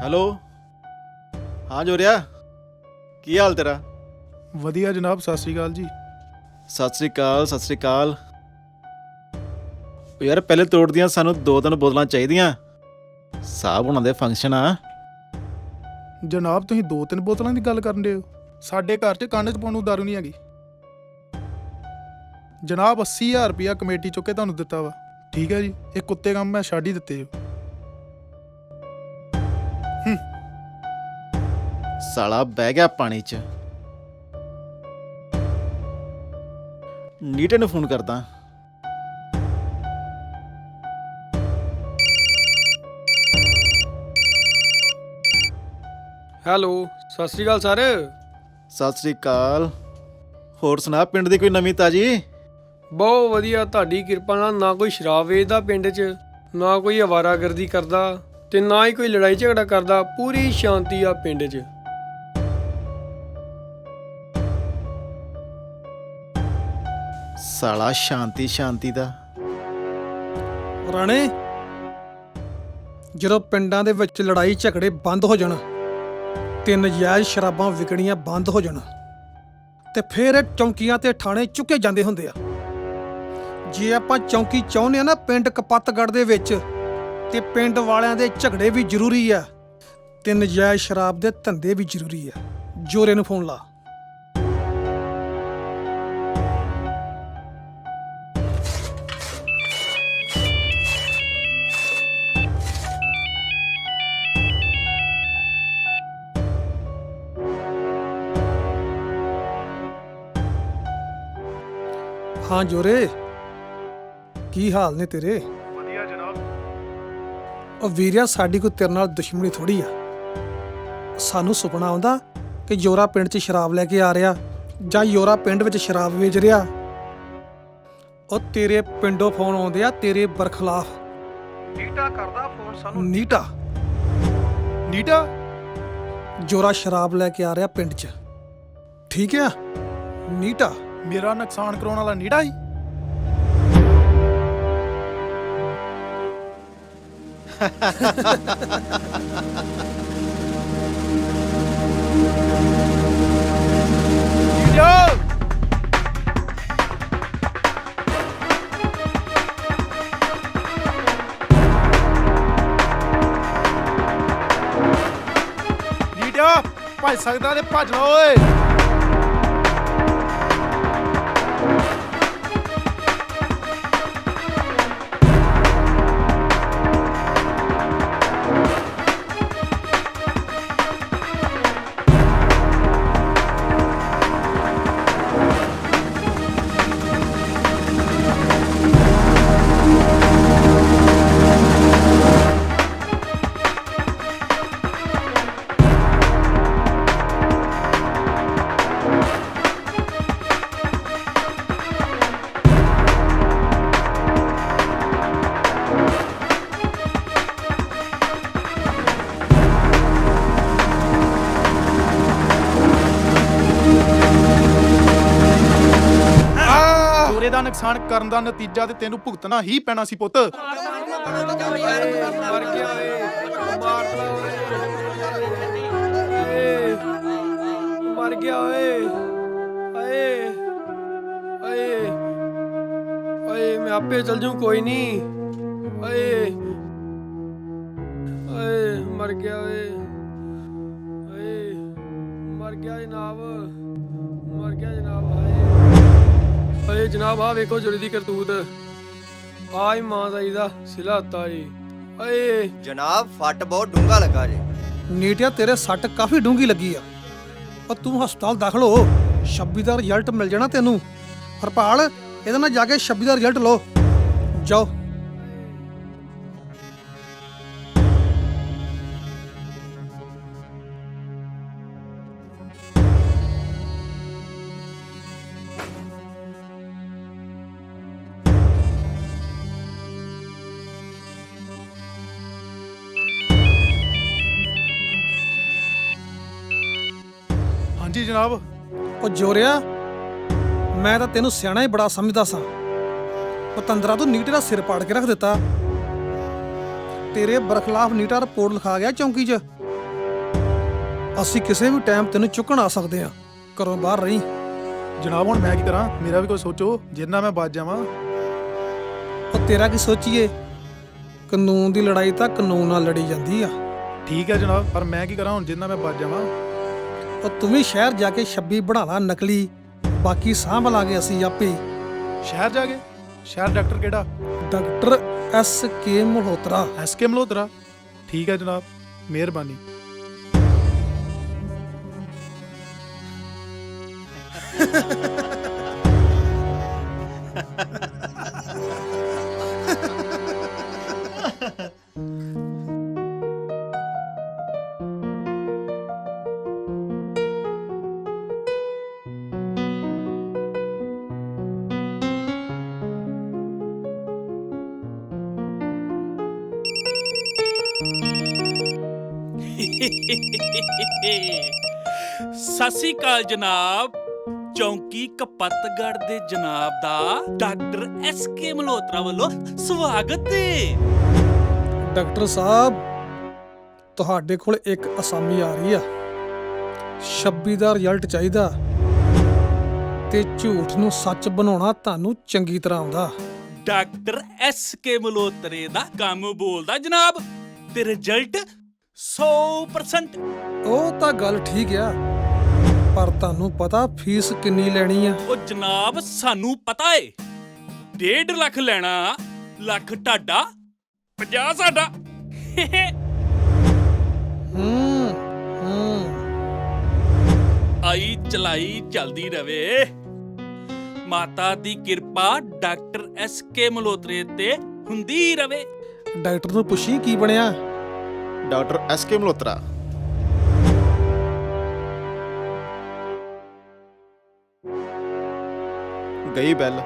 ਹੈਲੋ, ਹਾਂ ਜੋਰਿਆ, ਕੀ ਹਾਲ ਤੇਰਾ? ਵਧੀਆ ਜਨਾਬ, ਸਤਿ ਸ੍ਰੀ ਅਕਾਲ ਜੀ। ਸਤਿ ਸ੍ਰੀ ਅਕਾਲ, ਸਤਿ ਸ੍ਰੀ ਅਕਾਲ। ਯਾਰ ਪਹਿਲੇ ਤੋੜਦੀਆਂ ਸਾਨੂੰ 2-3 ਬੋਤਲਾਂ ਚਾਹੀਦੀਆਂ। ਸਾਹਿਬ ਹੁਣਾਂ ਦੇ ਫੰਕਸ਼ਨ ਆ। ਜਨਾਬ ਤੁਸੀਂ 2-3 ਬੋਤਲਾਂ ਦੀ ਗੱਲ ਕਰਨ ਦੇ ਹੋ? ਸਾਡੇ ਘਰ 'ਚ ਕੰਨ 'ਚ ਪਾਉਣ ਨੂੰ ਦਾਰੂ ਨਹੀਂ ਹੈਗੀ। ਜਨਾਬ 80,000 ਰੁਪਇਆ ਕਮੇਟੀ ਚੁੱਕ ਕੇ ਤੁਹਾਨੂੰ ਦਿੱਤਾ ਵਾ, ਠੀਕ ਹੈ ਜੀ। ਇਹ ਕੁੱਤੇ ਕੰਮ ਮੈਂ ਛੱਡ ਹੀ ਦਿੱਤੇ ਜੋ। ਸਾਲਾ ਬਹਿ ਗਿਆ ਪਾਣੀ 'ਚ। ਨੀਟੇ ਨੂੰ ਫੋਨ ਕਰਦਾ। ਹੈਲੋ, ਸਤਿ ਸ੍ਰੀ ਅਕਾਲ ਸਰ। ਸਤਿ ਸ੍ਰੀ ਅਕਾਲ। ਹੋਰ ਸੁਣਾ, ਪਿੰਡ ਦੀ ਕੋਈ ਨਵੀਂ ਤਾਜੀ? ਬਹੁਤ ਵਧੀਆ, ਤੁਹਾਡੀ ਕਿਰਪਾ ਨਾਲ ਨਾ ਕੋਈ ਸ਼ਰਾਬ ਵੇਚਦਾ ਪਿੰਡ 'ਚ, ਨਾ ਕੋਈ ਅਵਾਰਾਗਰਦੀ ਕਰਦਾ, ਤੇ ਨਾ ਹੀ ਕੋਈ ਲੜਾਈ ਝਗੜਾ ਕਰਦਾ। ਪੂਰੀ ਸ਼ਾਂਤੀ ਆ ਪਿੰਡ 'ਚ। ਸਾਲਾ ਸ਼ਾਂਤੀ ਸ਼ਾਂਤੀ ਦਾ। ਰਾਣੇ, ਜਦੋਂ ਪਿੰਡਾਂ ਦੇ ਵਿੱਚ ਲੜਾਈ ਝਗੜੇ ਬੰਦ ਹੋ ਜਾਣ ਤੇ ਨਜਾਇਜ਼ ਸ਼ਰਾਬਾਂ ਵਿਕਣੀਆਂ ਬੰਦ ਹੋ ਜਾਣ, ਤੇ ਫਿਰ ਇਹ ਚੌਂਕੀਆਂ ਤੇ ਥਾਣੇ ਚੁੱਕੇ ਜਾਂਦੇ ਹੁੰਦੇ ਆ। ਜੇ ਆਪਾਂ ਚੌਂਕੀ ਚਾਹੁੰਦੇ ਆ ਨਾ ਪਿੰਡ ਕਪੱਤਗੜ੍ਹ ਦੇ ਵਿੱਚ, ਤੇ ਪਿੰਡ ਵਾਲਿਆਂ ਦੇ ਝਗੜੇ ਵੀ ਜ਼ਰੂਰੀ ਆ, ਤੇ ਨਜਾਇਜ਼ ਸ਼ਰਾਬ ਦੇ ਧੰਦੇ ਵੀ ਜ਼ਰੂਰੀ ਆ। ਜੋਰੇ ਨੂੰ ਫੋਨ ਲਾ। ਹਾਂ ਜੋਰੇ, ਕੀ ਹਾਲ ਨੇ ਤੇਰੇ? ਵਧੀਆ ਜਨਾਬ। ਉਹ ਵੀਰਿਆ, ਸਾਡੀ ਕੋਈ ਤੇਰੇ ਨਾਲ ਦੁਸ਼ਮਣੀ ਥੋੜੀ ਆ। ਸਾਨੂੰ ਸੁਪਨਾ ਆਉਂਦਾ ਕਿ ਯੋਰਾ ਪਿੰਡ 'ਚ ਸ਼ਰਾਬ ਲੈ ਕੇ ਆ ਰਿਹਾ, ਜਾਂ ਯੋਰਾ ਪਿੰਡ ਵਿੱਚ ਸ਼ਰਾਬ ਵੇਚ ਰਿਹਾ। ਉਹ ਤੇਰੇ ਪਿੰਡੋਂ ਫੋਨ ਆਉਂਦੇ ਆ ਤੇਰੇ ਬਰਖਲਾਫ। ਨੀਟਾ ਕਰਦਾ ਫੋਨ ਸਾਨੂੰ। ਨੀਟਾ? ਨੀਟਾ? ਯੋਰਾ ਸ਼ਰਾਬ ਲੈ ਕੇ ਆ ਰਿਹਾ ਪਿੰਡ 'ਚ, ਠੀਕ ਆ? ਨੀਟਾ ਮੇਰਾ ਨੁਕਸਾਨ ਕਰਾਉਣ ਵਾਲਾ ਨੀਟਾ ਹੀ? ਭੱਜ ਸਕਦਾ ਤੇ ਭੱਜ ਲਓ ਓਏ। ਚੋਰੇ ਦਾ ਨੁਕਸਾਨ ਕਰਨ ਦਾ ਨਤੀਜਾ ਤੇ ਤੈਨੂੰ ਭੁਗਤਣਾ ਹੀ ਪੈਣਾ ਸੀ ਪੁੱਤ। ਮਰ ਗਿਆ ਓਏ, ਮਾਰ ਲਾ ਓਏ, ਮਰ ਗਿਆ ਓਏ, ਓਏ ਓਏ ਓਏ, ਮੈਂ ਆਪੇ ਚਲ ਜੂ ਕੋਈ ਨਹੀਂ, ਓਏ ਓਏ ਮਰ ਗਿਆ ਓਏ, ਓਏ ਮਰ ਗਿਆ ਜਨਾਬ, ਮਰ ਗਿਆ ਜਨਾਬ। ਓਏ ਜਨਾਬ ਆ ਵੇਖੋ ਜੁੜੀ ਦੀ ਕਰਤੂਤ, ਆਈ ਮਾਂ ਦਾ ਇਹਦਾ ਸਿਲਾ ਹੱਤਾ ਜੀ। ਓਏ ਜਨਾਬ ਫੱਟ ਬਹੁਤ ਡੂੰਘਾ ਲੱਗਾ ਜੇ। ਨੀਟਿਆ ਤੇਰੇ ਸੱਟ ਕਾਫੀ ਡੂੰਗੀ ਲੱਗੀ ਆ, ਪਰ ਤੂੰ ਹਸਪਤਾਲ ਦਾਖਲ ਹੋ, 26 ਦਾ ਰਿਜ਼ਲਟ ਮਿਲ ਜਾਣਾ ਤੈਨੂੰ। ਹਰਪਾਲ ਇਹਦੇ ਨਾਲ ਜਾ ਕੇ 26 ਦਾ ਰਿਜ਼ਲਟ ਲਓ, ਜਾਓ। ਹਾਂਜੀ ਜਨਾਬ। ਉਹ ਜੋਰਿਆ, ਮੈਂ ਤਾਂ ਤੈਨੂੰ ਸਿਆਣਾ ਹੀ ਬੜਾ ਸਮਝਦਾ ਸਾਂ, ਪਤੰਦਰਾ ਤੂੰ ਨੀਟੇ ਦਾ ਸਿਰ ਪਾੜ ਕੇ ਰੱਖ ਦਿੱਤਾ। ਤੇਰੇ ਬਰਖਲਾਫ ਨੀਟਾ ਰਿਪੋਰਟ ਲਿਖਾ ਗਿਆ ਚੌਂਕੀ 'ਚ। ਅਸੀਂ ਕਿਸੇ ਵੀ ਟਾਈਮ ਤੈਨੂੰ ਚੁੱਕਣ ਆ ਸਕਦੇ ਆ, ਘਰੋਂ ਬਾਹਰ ਰਹੀਂ। ਜਨਾਬ ਹੁਣ ਮੈਂ ਕੀ ਕਰਾਂ, ਮੇਰਾ ਵੀ ਕੋਈ ਸੋਚੋ ਜਿੰਨਾ ਮੈਂ ਬਚ ਜਾਵਾਂ। ਉਹ ਤੇਰਾ ਕੀ ਸੋਚੀਏ, ਕਾਨੂੰਨ ਦੀ ਲੜਾਈ ਤਾਂ ਕਾਨੂੰਨ ਨਾਲ ਲੜੀ ਜਾਂਦੀ ਆ। ਠੀਕ ਹੈ ਜਨਾਬ, ਪਰ ਮੈਂ ਕੀ ਕਰਾਂ ਹੁਣ ਜਿੰਨਾ ਮੈਂ ਬਚ ਜਾਵਾਂ। ਉਹ ਤੂੰ ਵੀ ਸ਼ਹਿਰ ਜਾ ਕੇ 26 ਬਣਾ ਲਾ ਨਕਲੀ, ਬਾਕੀ ਸਾਂਭ ਲਾਂਗੇ ਅਸੀਂ ਆਪੇ। ਸ਼ਹਿਰ ਜਾ ਕੇ? ਸ਼ਹਿਰ ਡਾਕਟਰ ਕਿਹੜਾ? Doctor S.K. Malhotra. S.K. Malhotra, ਠੀਕ ਹੈ ਜਨਾਬ, ਮਿਹਰਬਾਨੀ। ਸਤਿ ਸ੍ਰੀ ਅਕਾਲ ਜਨਾਬ। ਚੌਂਕੀ ਕਪੱਤਗੜ੍ਹ ਦੇ ਜਨਾਬ ਦਾ ਡਾਕਟਰ S.K. ਮਲਹੋਤਰਾ ਵੱਲੋਂ ਸਵਾਗਤ ਹੈ। ਡਾਕਟਰ ਸਾਹਿਬ, ਤੁਹਾਡੇ ਕੋਲ ਇੱਕ ਅਸਾਮੀ ਆ ਰਹੀ ਆ। 26 ਦਾ ਰਿਜ਼ਲਟ ਚਾਹੀਦਾ ਤੇ ਝੂਠ ਨੂੰ ਸੱਚ ਬਣਾਉਣਾ ਤੁਹਾਨੂੰ ਚੰਗੀ ਤਰ੍ਹਾਂ ਆਉਂਦਾ। Doctor S.K. ਮਲਹੋਤਰੇ ਦਾ ਕੰਮ ਬੋਲਦਾ ਜਨਾਬ, ਤੇ ਰਿਜ਼ਲਟ 100%। ਉਹ ਤਾਂ ਗੱਲ ਠੀਕ ਆ, ਪਰ ਤੁਹਾਨੂੰ ਪਤਾ ਫੀਸ ਕਿੰਨੀ ਲੈਣੀ ਆ? ਉਹ ਜਨਾਬ ਸਾਨੂੰ ਪਤਾ ਏ, 1.5 ਲੱਖ ਲੈਣਾ, ਲੱਖ ਤੁਹਾਡਾ, 50 ਸਾਡਾ। ਆਈ ਚਲਾਈ ਚੱਲਦੀ ਰਵੇ। ਮਾਤਾ ਦੀ ਕਿਰਪਾ ਡਾਕਟਰ S.K. ਮਲਹੋਤਰੇ ਤੇ ਹੁੰਦੀ ਰਵੇ। ਡਾਕਟਰ ਨੂੰ ਪੁੱਛੀ ਕੀ ਬਣਿਆ? Doctor S.K. ਮਲਹੋਤਰਾ। ਗਈ ਬੈਲ।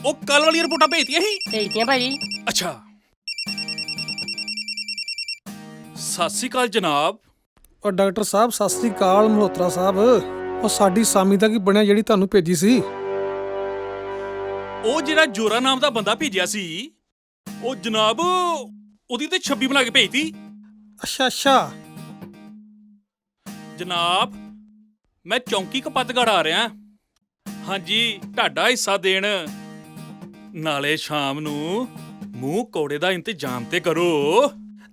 ਉਹ ਕੱਲ ਵਾਲੀਆਂ ਰਿਪੋਰਟਾਂ ਭੇਜਤੀਆਂ ਸੀ? ਭੇਜਤੀਆਂ ਭਾਜੀ। ਅੱਛਾ, ਸਤਿ ਸ੍ਰੀ ਅਕਾਲ ਜਨਾਬ। ਉਹ ਡਾਕਟਰ ਸਾਹਿਬ ਸਤਿ ਸ੍ਰੀ ਅਕਾਲ। ਮਲਹੋਤਰਾ ਸਾਹਿਬ, ਉਹ ਸਾਡੀ ਸਾਮੀ ਦਾ ਕੀ ਬਣਿਆ ਜਿਹੜੀ ਤੁਹਾਨੂੰ ਭੇਜੀ ਸੀ? ਉਹ ਜਿਹੜਾ ਜੋਰਾ ਨਾਮ ਦਾ ਬੰਦਾ ਭੇਜਿਆ ਸੀ, ਉਹ ਜਨਾਬ ਉਹਦੀ ਤੇ 26 ਬਣਾ ਕੇ ਭੇਜਤੀ। ਅੱਛਾ ਅੱਛਾ ਜਨਾਬ, ਮੈਂ ਚੌਂਕੀ ਕਪੱਤਗੜ੍ਹ ਆ ਰਿਹਾ। ਹਾਂਜੀ, ਤੁਹਾਡਾ ਹਿੱਸਾ ਦੇਣ। ਨਾਲੇ ਸ਼ਾਮ ਨੂੰ ਮੂੰਹ ਕੌੜੇ ਦਾ ਇੰਤਜ਼ਾਮ ਤੇ ਕਰੋ।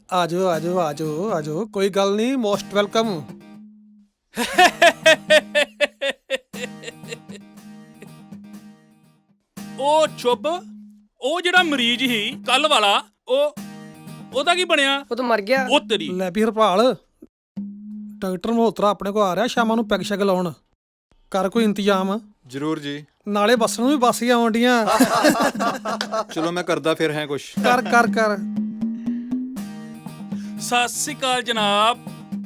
ਆਜੋ ਆਜੋ ਆਜੋ ਆਜੋ, ਕੋਈ ਗੱਲ ਨਹੀਂ, ਮੋਸਟ ਵੈਲਕਮ। ਉਹ ਚੁੱਪ, ਉਹ ਜਿਹੜਾ ਮਰੀਜ਼ ਸੀ ਕੱਲ ਵਾਲਾ, ਉਹਦਾ ਕੀ ਬਣਿਆ? ਉਹ ਤਾਂ ਮਰ ਗਿਆ। ਉਹ ਤੇਰੀ ਲੈ ਵੀ ਹਰਪਾਲ, ਡਾਕਟਰ ਮਲਹੋਤਰਾ ਆਪਣੇ ਕੋਲ ਆ ਰਿਹਾ, ਸ਼ਾਮਾਂ ਨੂੰ ਪੈਗ ਸ਼ੈਗ ਲਾਉਣ, ਕਰ ਕੋਈ ਇੰਤਜ਼ਾਮ। ਜ਼ਰੂਰ ਜੀ। ਨਾਲੇ ਬੱਸ ਨੂੰ ਵੀ ਬੱਸ ਹੀ ਆਉਣ ਡੀਆਂ। ਚਲੋ ਮੈਂ ਕਰਦਾ ਫਿਰ ਹੈ ਕੁਛ। ਕਰ ਕਰ ਕਰ। ਸਤਿ ਸ੍ਰੀ ਅਕਾਲ ਜਨਾਬ।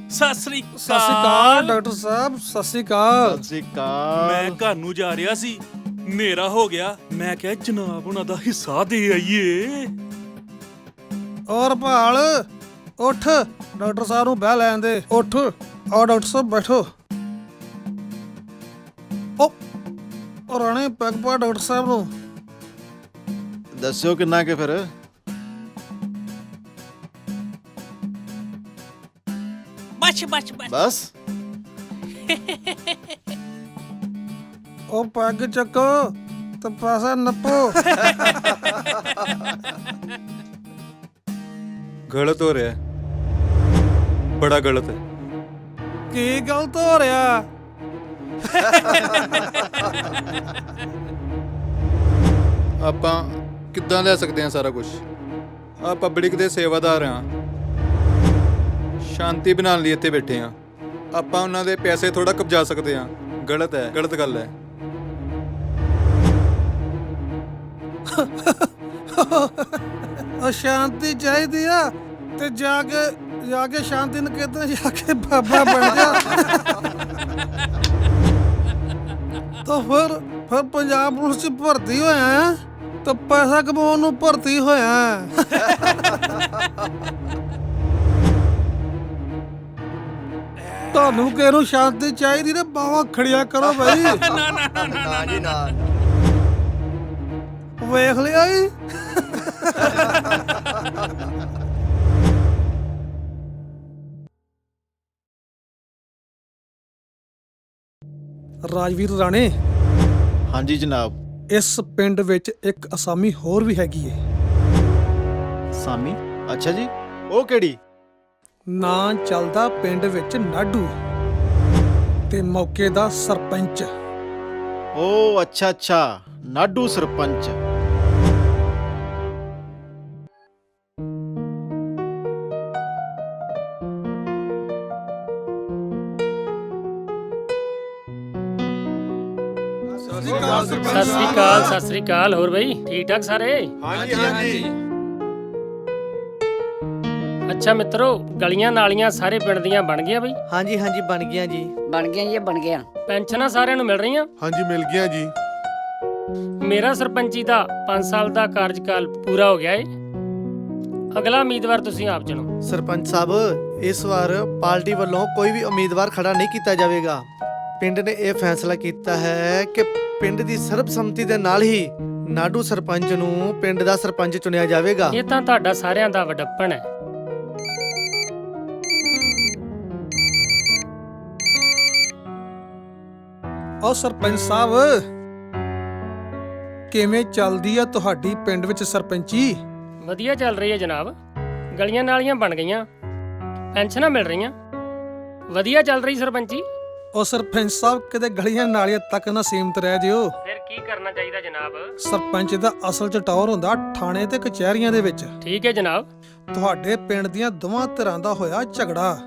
ਸਤਿ ਸ੍ਰੀ ਅਕਾਲ ਡਾਕਟਰ ਸਾਹਿਬ, ਸਤਿ ਸ੍ਰੀ ਅਕਾਲ। ਸਤਿ ਸ੍ਰੀ ਅਕਾਲ। ਮੈਂ ਘਰ ਨੂੰ ਜਾ ਰਿਹਾ ਸੀ, ਹਨੇਰਾ ਹੋ ਗਿਆ। ਮੈਂ ਕਿਹਾ ਜਨਾਬ ਉਹਨਾਂ ਦਾ ਹਿੱਸਾ ਦੇ ਆਈਏ। ਔਰ ਭਾਲ ਉੱਠ, ਡਾਕਟਰ ਸਾਹਿਬ ਨੂੰ ਬਹਿ ਲੈਣ ਦੇ। ਉੱਠ, ਆਓ ਡਾਕਟਰ ਸਾਹਿਬ ਬੈਠੋ। ਉਹ ਰਾਣੇ ਪੈਗ ਪਾ ਡਾਕਟਰ ਸਾਹਿਬ ਨੂੰ। ਦੱਸਿਓ ਕਿੰਨਾ ਕਿ ਫਿਰ? ਬਸ ਉਹ ਪੈਗ ਚੱਕੋ ਤੇ ਪੈਸਾ ਨੱਪੋ। ਗਲਤ ਹੋ ਰਿਹਾ, ਬੜਾ ਗਲਤ ਹੈ। ਕੀ ਗਲਤ ਹੋ ਰਿਹਾ? ਆਪਾਂ ਕਿੱਦਾਂ ਲੈ ਸਕਦੇ ਹਾਂ ਸਾਰਾ ਕੁਝ? ਆ ਪਬਲਿਕ ਦੇ ਸੇਵਾਦਾਰ ਹਾਂ, ਸ਼ਾਂਤੀ ਬਣਾਉਣ ਲਈ ਇੱਥੇ ਬੈਠੇ ਹਾਂ। ਆਪਾਂ ਉਹਨਾਂ ਦੇ ਪੈਸੇ ਥੋੜਾ ਕਬਜ਼ਾ ਸਕਦੇ ਹਾਂ। ਗਲਤ ਹੈ, ਗਲਤ ਗੱਲ ਹੈ। ਉਹ ਸ਼ਾਂਤੀ ਚਾਹੀਦੀ ਆ ਤੇ ਜਾ ਕੇ ਸ਼ਾਂਤੀ ਨਿਕੇਤਨ ਜਾ ਕੇ ਬਾਬਾ ਬਣ ਜਾ। ਤਾਂ ਫਿਰ ਪੰਜਾਬ ਪੁਲਿਸ ਚ ਭਰਤੀ ਹੋਇਆ ਤਾਂ ਪੈਸਾ ਕਮਾਉਣ ਨੂੰ ਭਰਤੀ ਹੋਇਆ। ਤੁਹਾਨੂੰ ਕਿਹਨੂੰ ਸ਼ਾਂਤੀ ਚਾਹੀਦੀ ਨੇ? ਬਾਵਾ ਖੜਿਆ ਕਰੋ ਭਾਈ। ਨਾ ਜੀ ਨਾ। ਵੇਖ ਲਿਆ ਜੀ। ਰਾਜਵੀਰ ਰਾਣੇ। ਹਾਂਜੀ ਜਨਾਬ। ਇਸ ਪਿੰਡ ਵਿੱਚ ਇੱਕ ਅਸਾਮੀ ਹੋਰ ਵੀ ਹੈਗੀ ਏ। ਸਾਮੀ? ਅੱਛਾ ਜੀ, ਉਹ ਕਿਹੜੀ? ਨਾਂ ਚੱਲਦਾ ਪਿੰਡ ਵਿੱਚ ਨਾਡੂ ਤੇ ਮੌਕੇ ਦਾ ਸਰਪੰਚ। ਓ ਅੱਛਾ ਅੱਛਾ, ਨਾਡੂ ਸਰਪੰਚ। ਸਤਿ ਸ੍ਰੀ ਅਕਾਲ। ਹੋਰ ਬਈ ਠੀਕ ਠਾਕ ਸਾਰੇ? ਹਾਂਜੀ ਹਾਂਜੀ। ਅੱਛਾ ਮਿੱਤਰੋ, ਗਲੀਆਂ ਨਾਲੀਆਂ ਸਾਰੇ ਪਿੰਡ ਦੀਆਂ ਬਣ ਗਈਆਂ ਬਈ? ਹਾਂਜੀ ਹਾਂਜੀ ਬਣ ਗਿਆ ਜੀ। ਬਣ ਗਿਆ ਜੀ, ਬਣ ਗਿਆ। ਪੈਨਸ਼ਨਾਂ ਸਾਰਿਆਂ ਨੂੰ ਮਿਲ ਰਹੀਆਂ? ਹਾਂਜੀ ਮਿਲ ਗਿਆ ਜੀ। ਮੇਰਾ ਸਰਪੰਚੀ ਦਾ 5 ਸਾਲ ਦਾ ਕਾਰਜਕਾਲ ਪੂਰਾ ਹੋ ਗਿਆ ਏ। ਅਗਲਾ ਉਮੀਦਵਾਰ ਤੁਸੀਂ ਆਪ ਚੁਣੋ। ਸਰਪੰਚ ਸਾਹਿਬ, ਇਸ ਵਾਰ ਪਾਰਟੀ ਵੱਲੋਂ ਕੋਈ ਵੀ ਉਮੀਦਵਾਰ ਖੜਾ ਨਹੀਂ ਕੀਤਾ ਜਾਵੇਗਾ। ਪਿੰਡ ਨੇ ਇਹ ਫੈਸਲਾ ਕੀਤਾ ਹੈ ਕਿ ਪਿੰਡ ਦੀ ਸਰਬਸੰਮਤੀ ਦੇ ਨਾਲ ਹੀ ਨਾਡੂ ਸਰਪੰਚ ਨੂੰ ਪਿੰਡ ਦਾ ਸਰਪੰਚ ਚੁਣਿਆ ਜਾਵੇਗਾ। ਇਹ ਤਾਂ ਤੁਹਾਡਾ ਸਾਰਿਆਂ ਦਾ ਵਡੱਪਣ ਹੈ। ਉਹ ਸਰਪੰਚ ਸਾਹਿਬ, ਕਿਵੇਂ ਚੱਲਦੀ ਆ ਤੁਹਾਡੀ ਪਿੰਡ ਵਿੱਚ ਸਰਪੰਚੀ? ਵਧੀਆ ਚੱਲ ਰਹੀ ਹੈ ਜਨਾਬ। ਗਲੀਆਂ ਨਾਲੀਆਂ ਬਣ ਗਈਆਂ, ਪੈਨਸ਼ਨਾਂ ਮਿਲ ਰਹੀਆਂ, ਵਧੀਆ ਚੱਲ ਰਹੀ ਸਰਪੰਚੀ। ਉਹ ਸਰਪੰਚ ਸਾਹਿਬ, ਕਿਤੇ ਗਲੀਆਂ ਨਾਲੀਆਂ ਤੱਕ ਨਾ ਸੀਮਤ ਰਹਿ ਜਿਓ। ਫਿਰ ਕੀ ਕਰਨਾ ਚਾਹੀਦਾ ਜਨਾਬ? ਸਰਪੰਚ ਦਾ ਅਸਲ ਚ ਟੌਰ ਹੁੰਦਾ ਥਾਣੇ ਤੇ ਕਚਹਿਰੀਆਂ ਦੇ ਵਿੱਚ। ਠੀਕ ਹੈ ਜਨਾਬ। ਤੁਹਾਡੇ ਪਿੰਡ ਦੀਆਂ ਦੋਵਾਂ ਧਿਰਾਂ ਦਾ ਹੋਇਆ ਝਗੜਾ,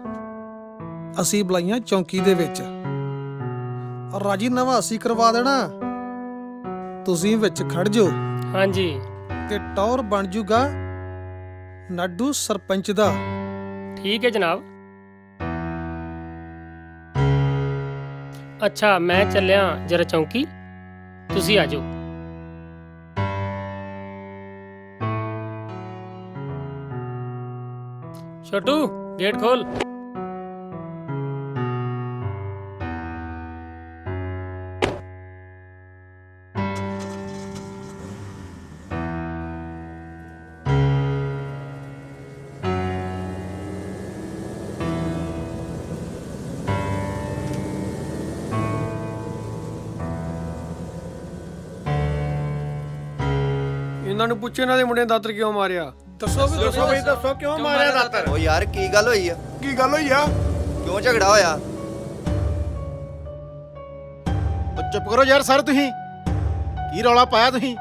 ਅਸੀਂ ਬੁਲਾਈਆਂ ਚੌਂਕੀ ਦੇ ਵਿੱਚ। ਰਾਜੀਨਾਮਾ ਅਸੀਂ ਕਰਵਾ ਦੇਣਾ, ਤੁਸੀਂ ਵਿੱਚ ਖੜ ਜਾਓ। ਹਾਂਜੀ। ਤੇ ਟੌਰ ਬਣ ਜੂਗਾ ਨਾਡੂ ਸਰਪੰਚ ਦਾ। ਠੀਕ ਹੈ ਜਨਾਬ। ਅੱਛਾ, ਮੈਂ ਚੱਲਿਆ ਜਰਾ ਚੌਂਕੀ, ਤੁਸੀਂ ਆ ਜਾਓ। ਛੋਟੂ, ਗੇਟ ਖੋਲ। ਇਹਨਾਂ ਨੂੰ ਪੁੱਛੇ ਇਹਨਾਂ ਦੇ ਮੁੰਡੇ ਨੇ ਦਾਤਰ ਕਿਉਂ ਮਾਰਿਆ। ਦੱਸੋ ਬਈ ਦੱਸੋ ਕਿਉਂ ਮਾਰਿਆ ਦਾਤਰ? ਓ ਯਾਰ ਕੀ ਗੱਲ ਹੋਈ ਆ? ਕੀ ਗੱਲ ਹੋਈ ਆ? ਕਿਉਂ ਝਗੜਾ ਹੋਇਆ? ਉਹ ਚੁੱਪ ਕਰੋ ਯਾਰ ਸਰ, ਤੁਸੀਂ ਕੀ ਰੌਲਾ ਪਾਇਆ ਤੁਸੀਂ?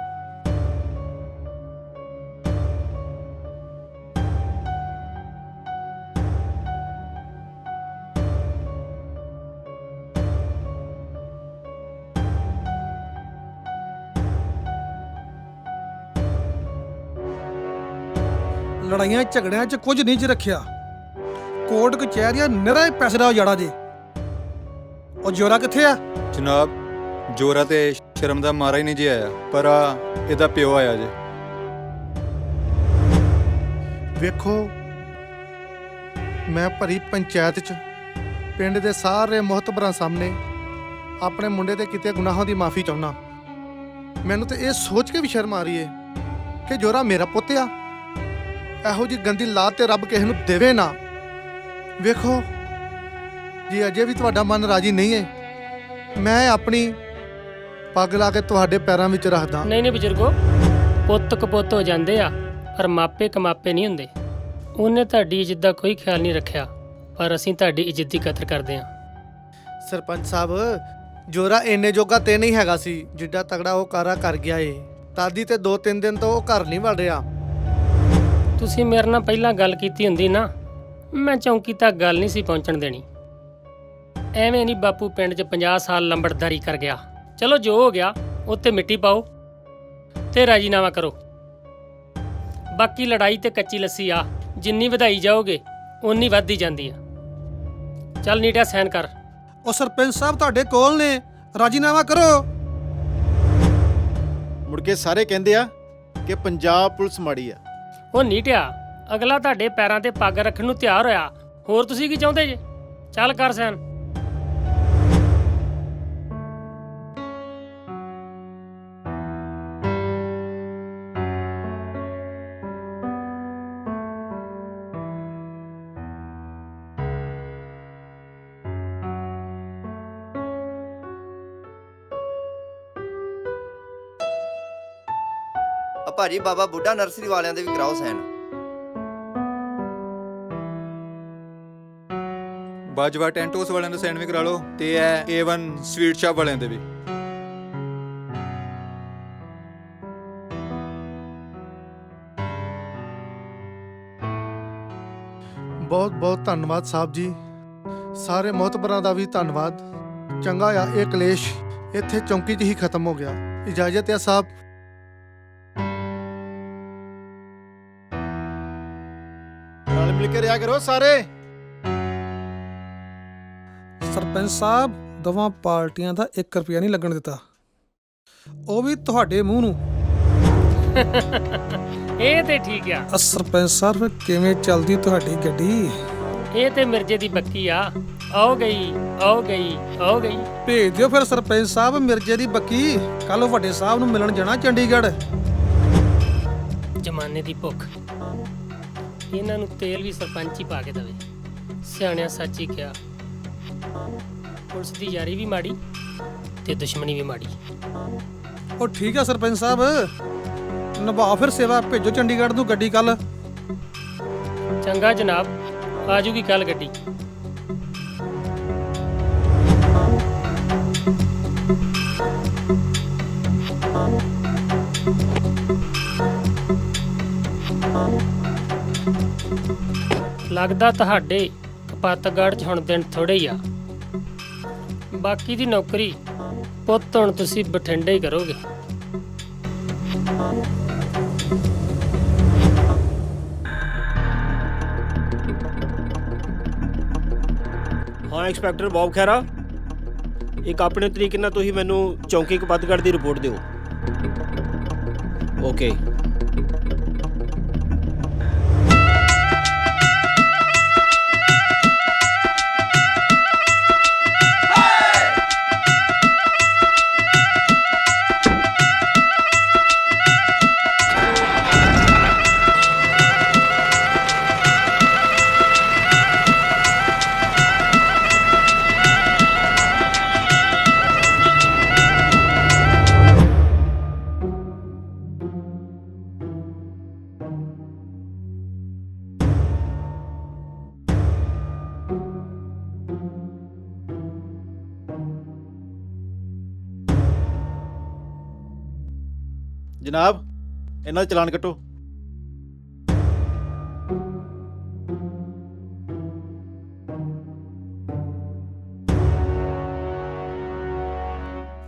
ਲੜਾਈਆਂ ਝਗੜਿਆਂ 'ਚ ਕੁਝ ਨਹੀਂ ਚ ਰੱਖਿਆ। ਕੋਰਟ ਕਚਹਿਰੀਆਂ ਨਿਰਾ ਹੀ ਪੈਸੇ ਦਾ ਉਜਾੜਾ ਜੇ। ਉਹ ਜੋਰਾ ਕਿੱਥੇ ਆ? ਜਨਾਬ ਜੋਰਾ ਤੇ ਸ਼ਰਮ ਦਾ ਮਾਰਾ ਹੀ ਨਹੀਂ ਜੀ ਆਇਆ, ਪਰ ਆ ਇਹਦਾ ਪਿਓ ਆਇਆ ਜੇ। ਵੇਖੋ, ਮੈਂ ਭਰੀ ਪੰਚਾਇਤ 'ਚ ਪਿੰਡ ਦੇ ਸਾਰੇ ਮੁਹਤਬਰਾਂ ਸਾਹਮਣੇ ਆਪਣੇ ਮੁੰਡੇ ਦੇ ਕੀਤੇ ਗੁਨਾਹਾਂ ਦੀ ਮਾਫੀ ਚਾਹੁੰਦਾ। ਮੈਨੂੰ ਤੇ ਇਹ ਸੋਚ ਕੇ ਵੀ ਸ਼ਰਮ ਆ ਰਹੀ ਏ ਕਿ ਜੋਰਾ ਮੇਰਾ ਪੁੱਤ ਆ। ਇਹੋ ਜੀ ਗੰਦੀ ਲਾਤ ਤੇ ਰੱਬ ਕਿਸੇ ਨੂੰ ਦੇਵੇ ਨਾ। ਵੇਖੋ, ਜੇ ਅਜੇ ਵੀ ਤੁਹਾਡਾ ਮਨ ਰਾਜੀ ਨਹੀਂ ਹੈ, ਮੈਂ ਆਪਣੀ ਪੱਗ ਲਾ ਕੇ ਤੁਹਾਡੇ ਪੈਰਾਂ ਵਿੱਚ ਰੱਖਦਾ। ਨਹੀਂ ਬਜ਼ੁਰਗੋ, ਪੁੱਤ ਕਪੁੱਤ ਹੋ ਜਾਂਦੇ ਆ, ਪਰ ਮਾਪੇ ਕਮਾਪੇ ਨਹੀਂ ਹੁੰਦੇ। ਉਹਨੇ ਤੁਹਾਡੀ ਇੱਜ਼ਤ ਦਾ ਕੋਈ ਖਿਆਲ ਨਹੀਂ ਰੱਖਿਆ, ਪਰ ਅਸੀਂ ਤੁਹਾਡੀ ਇੱਜ਼ਤ ਦੀ ਕਦਰ ਕਰਦੇ ਹਾਂ। ਸਰਪੰਚ ਸਾਹਿਬ, ਜੋਰਾ ਇੰਨੇ ਜੋਗਾ ਤੇ ਨਹੀਂ ਹੈਗਾ ਸੀ ਜਿੱਡਾ ਤਗੜਾ ਉਹ ਕਾਰਾ ਕਰ ਗਿਆ ਏ। ਤਾਦੀ ਤੇ 2-3 ਦਿਨ ਤੋਂ ਉਹ ਘਰ ਨਹੀਂ ਵੜ ਰਿਹਾ। ਤੁਸੀਂ ਮੇਰੇ ਨਾਲ ਪਹਿਲਾਂ ਗੱਲ ਕੀਤੀ ਹੁੰਦੀ ਨਾ, ਮੈਂ ਚੌਂਕੀ ਤੱਕ ਗੱਲ ਨਹੀਂ ਸੀ ਪਹੁੰਚਣ ਦੇਣੀ। ਐਵੇਂ ਨਹੀਂ ਬਾਪੂ ਪਿੰਡ 'ਚ 50 ਸਾਲ ਲੰਬੜਦਾਰੀ ਕਰ ਗਿਆ। ਚਲੋ ਜੋ ਹੋ ਗਿਆ ਉੱਤੇ ਮਿੱਟੀ ਪਾਓ ਤੇ ਰਾਜੀਨਾਮਾ ਕਰੋ। ਬਾਕੀ ਲੜਾਈ ਤੇ ਕੱਚੀ ਲੱਸੀ ਆ, ਜਿੰਨੀ ਵਧਾਈ ਜਾਓਗੇ ਓਨੀ ਵੱਧਦੀ ਜਾਂਦੀ ਆ। ਚੱਲ ਨੀਟਾ ਸਾਈਨ ਕਰ। ਉਹ ਸਰਪੰਚ ਸਾਹਿਬ ਤੁਹਾਡੇ ਕੋਲ ਨੇ, ਰਾਜੀਨਾਮਾ ਕਰੋ। ਮੁੜ ਕੇ ਸਾਰੇ ਕਹਿੰਦੇ ਆ ਕਿ ਪੰਜਾਬ ਪੁਲਿਸ ਮਾੜੀ ਆ। ਉਹ ਨੀਟਿਆ, ਅਗਲਾ ਤੁਹਾਡੇ ਪੈਰਾਂ ਤੇ ਪੱਗ ਰੱਖਣ ਨੂੰ ਤਿਆਰ ਹੋਇਆ, ਹੋਰ ਤੁਸੀਂ ਕੀ ਚਾਹੁੰਦੇ ਜੇ? ਚੱਲ ਕਰ ਸਾਈਨ। ਭਾਜੀ ਬਾਬਾ ਬੁੱਢਾ ਨਰਸਰੀ ਵਾਲਿਆਂ ਦੇ ਵੀ ਕਰਾਓ ਸਾਈਨ। ਬਾਜਵਾ ਟੈਂਟ ਹਾਊਸ ਵਾਲਿਆਂ ਦੇ ਸਾਈਨ ਵੀ ਕਰਾ ਲਓ, ਤੇ ਇਹ A1 ਸਵੀਟ ਸ਼ਾਪ ਵਾਲਿਆਂ ਦੇ ਵੀ। ਬਹੁਤ ਬਹੁਤ ਧੰਨਵਾਦ ਸਾਹਿਬ ਜੀ। ਸਾਰੇ ਮੁਹਤਬਰਾਂ ਦਾ ਵੀ ਧੰਨਵਾਦ। ਚੰਗਾ ਆ ਇਹ ਕਲੇਸ਼ ਇੱਥੇ ਚੌਂਕੀ 'ਚ ਹੀ ਖਤਮ ਹੋ ਗਿਆ। ਇਜਾਜ਼ਤ ਹੈ ਸਾਹਿਬ। ਨਾਲ ਮਿਲ ਕੇ ਰਿਹਾ ਕਰੋ ਸਾਰੇ। ਸਰਪੰਚ ਸਾਹਿਬ, ਦੋਵਾਂ ਪਾਰਟੀਆਂ ਦਾ 1 ਰੁਪਿਆ ਨਹੀਂ ਲੱਗਣ ਦਿੱਤਾ, ਉਹ ਵੀ ਤੁਹਾਡੇ ਮੂੰਹ ਨੂੰ। ਇਹ ਤੇ ਠੀਕ ਆ। ਸਰਪੰਚ ਸਾਹਿਬ, ਕਿਵੇਂ ਚੱਲਦੀ ਤੁਹਾਡੀ ਗੱਡੀ? ਇਹ ਤੇ ਮਿਰਜੇ ਦੀ ਬੱਕੀ ਆ, ਆਓ ਗਈ ਆਓ ਗਈ ਆਓ ਗਈ। ਭੇਜ ਦਿਓ ਫਿਰ ਸਰਪੰਚ ਸਾਹਿਬ ਮਿਰਜੇ ਦੀ ਬੱਕੀ। ਕੱਲ ਵੱਡੇ ਸਾਹਿਬ ਨੂੰ ਮਿਲਣ ਜਾਣਾ ਚੰਡੀਗੜ੍ਹ। ਜ਼ਮਾਨੇ ਦੀ ਭੁੱਖ, ਇਹਨਾਂ ਨੂੰ ਤੇਲ ਵੀ ਸਰਪੰਚ ਹੀ ਪਾ ਕੇ ਦੇਵੇ। ਸਿਆਣਿਆਂ ਸੱਚ ਹੀ ਕਿਹਾ, ਪੁਲਿਸ ਦੀ ਯਾਰੀ ਵੀ ਮਾੜੀ ਤੇ ਦੁਸ਼ਮਣੀ ਵੀ ਮਾੜੀ। ਉਹ ਠੀਕ ਆ ਸਰਪੰਚ ਸਾਹਿਬ, ਨਿਭਾਓ ਫਿਰ ਸੇਵਾ। ਭੇਜੋ ਚੰਡੀਗੜ੍ਹ ਨੂੰ ਗੱਡੀ ਕੱਲ। ਚੰਗਾ ਜਨਾਬ, ਆ ਜੂਗੀ ਕੱਲ ਗੱਡੀ। ਲੱਗਦਾ ਤੁਹਾਡੇ ਕਪਾਤਗੜ੍ਹ 'ਚ ਹੁਣ ਦਿਨ ਥੋੜੇ ਹੀ ਆ। ਬਾਕੀ ਦੀ ਨੌਕਰੀ ਪੁੱਤ ਹੁਣ ਤੁਸੀਂ ਬਠਿੰਡੇ ਹੀ ਕਰੋਗੇ। ਹਾਂ ਇੰਸਪੈਕਟਰ ਬੌਬ ਖਹਿਰਾ, ਇੱਕ ਆਪਣੇ ਤਰੀਕੇ ਨਾਲ ਤੁਸੀਂ ਮੈਨੂੰ ਚੌਂਕੀ ਕਪਾਤਗੜ੍ਹ ਦੀ ਰਿਪੋਰਟ ਦਿਓ। ਓਕੇ। ਜਨਾਬ ਇਹਨਾਂ ਦਾ ਚਲਾਨ ਕੱਟੋ।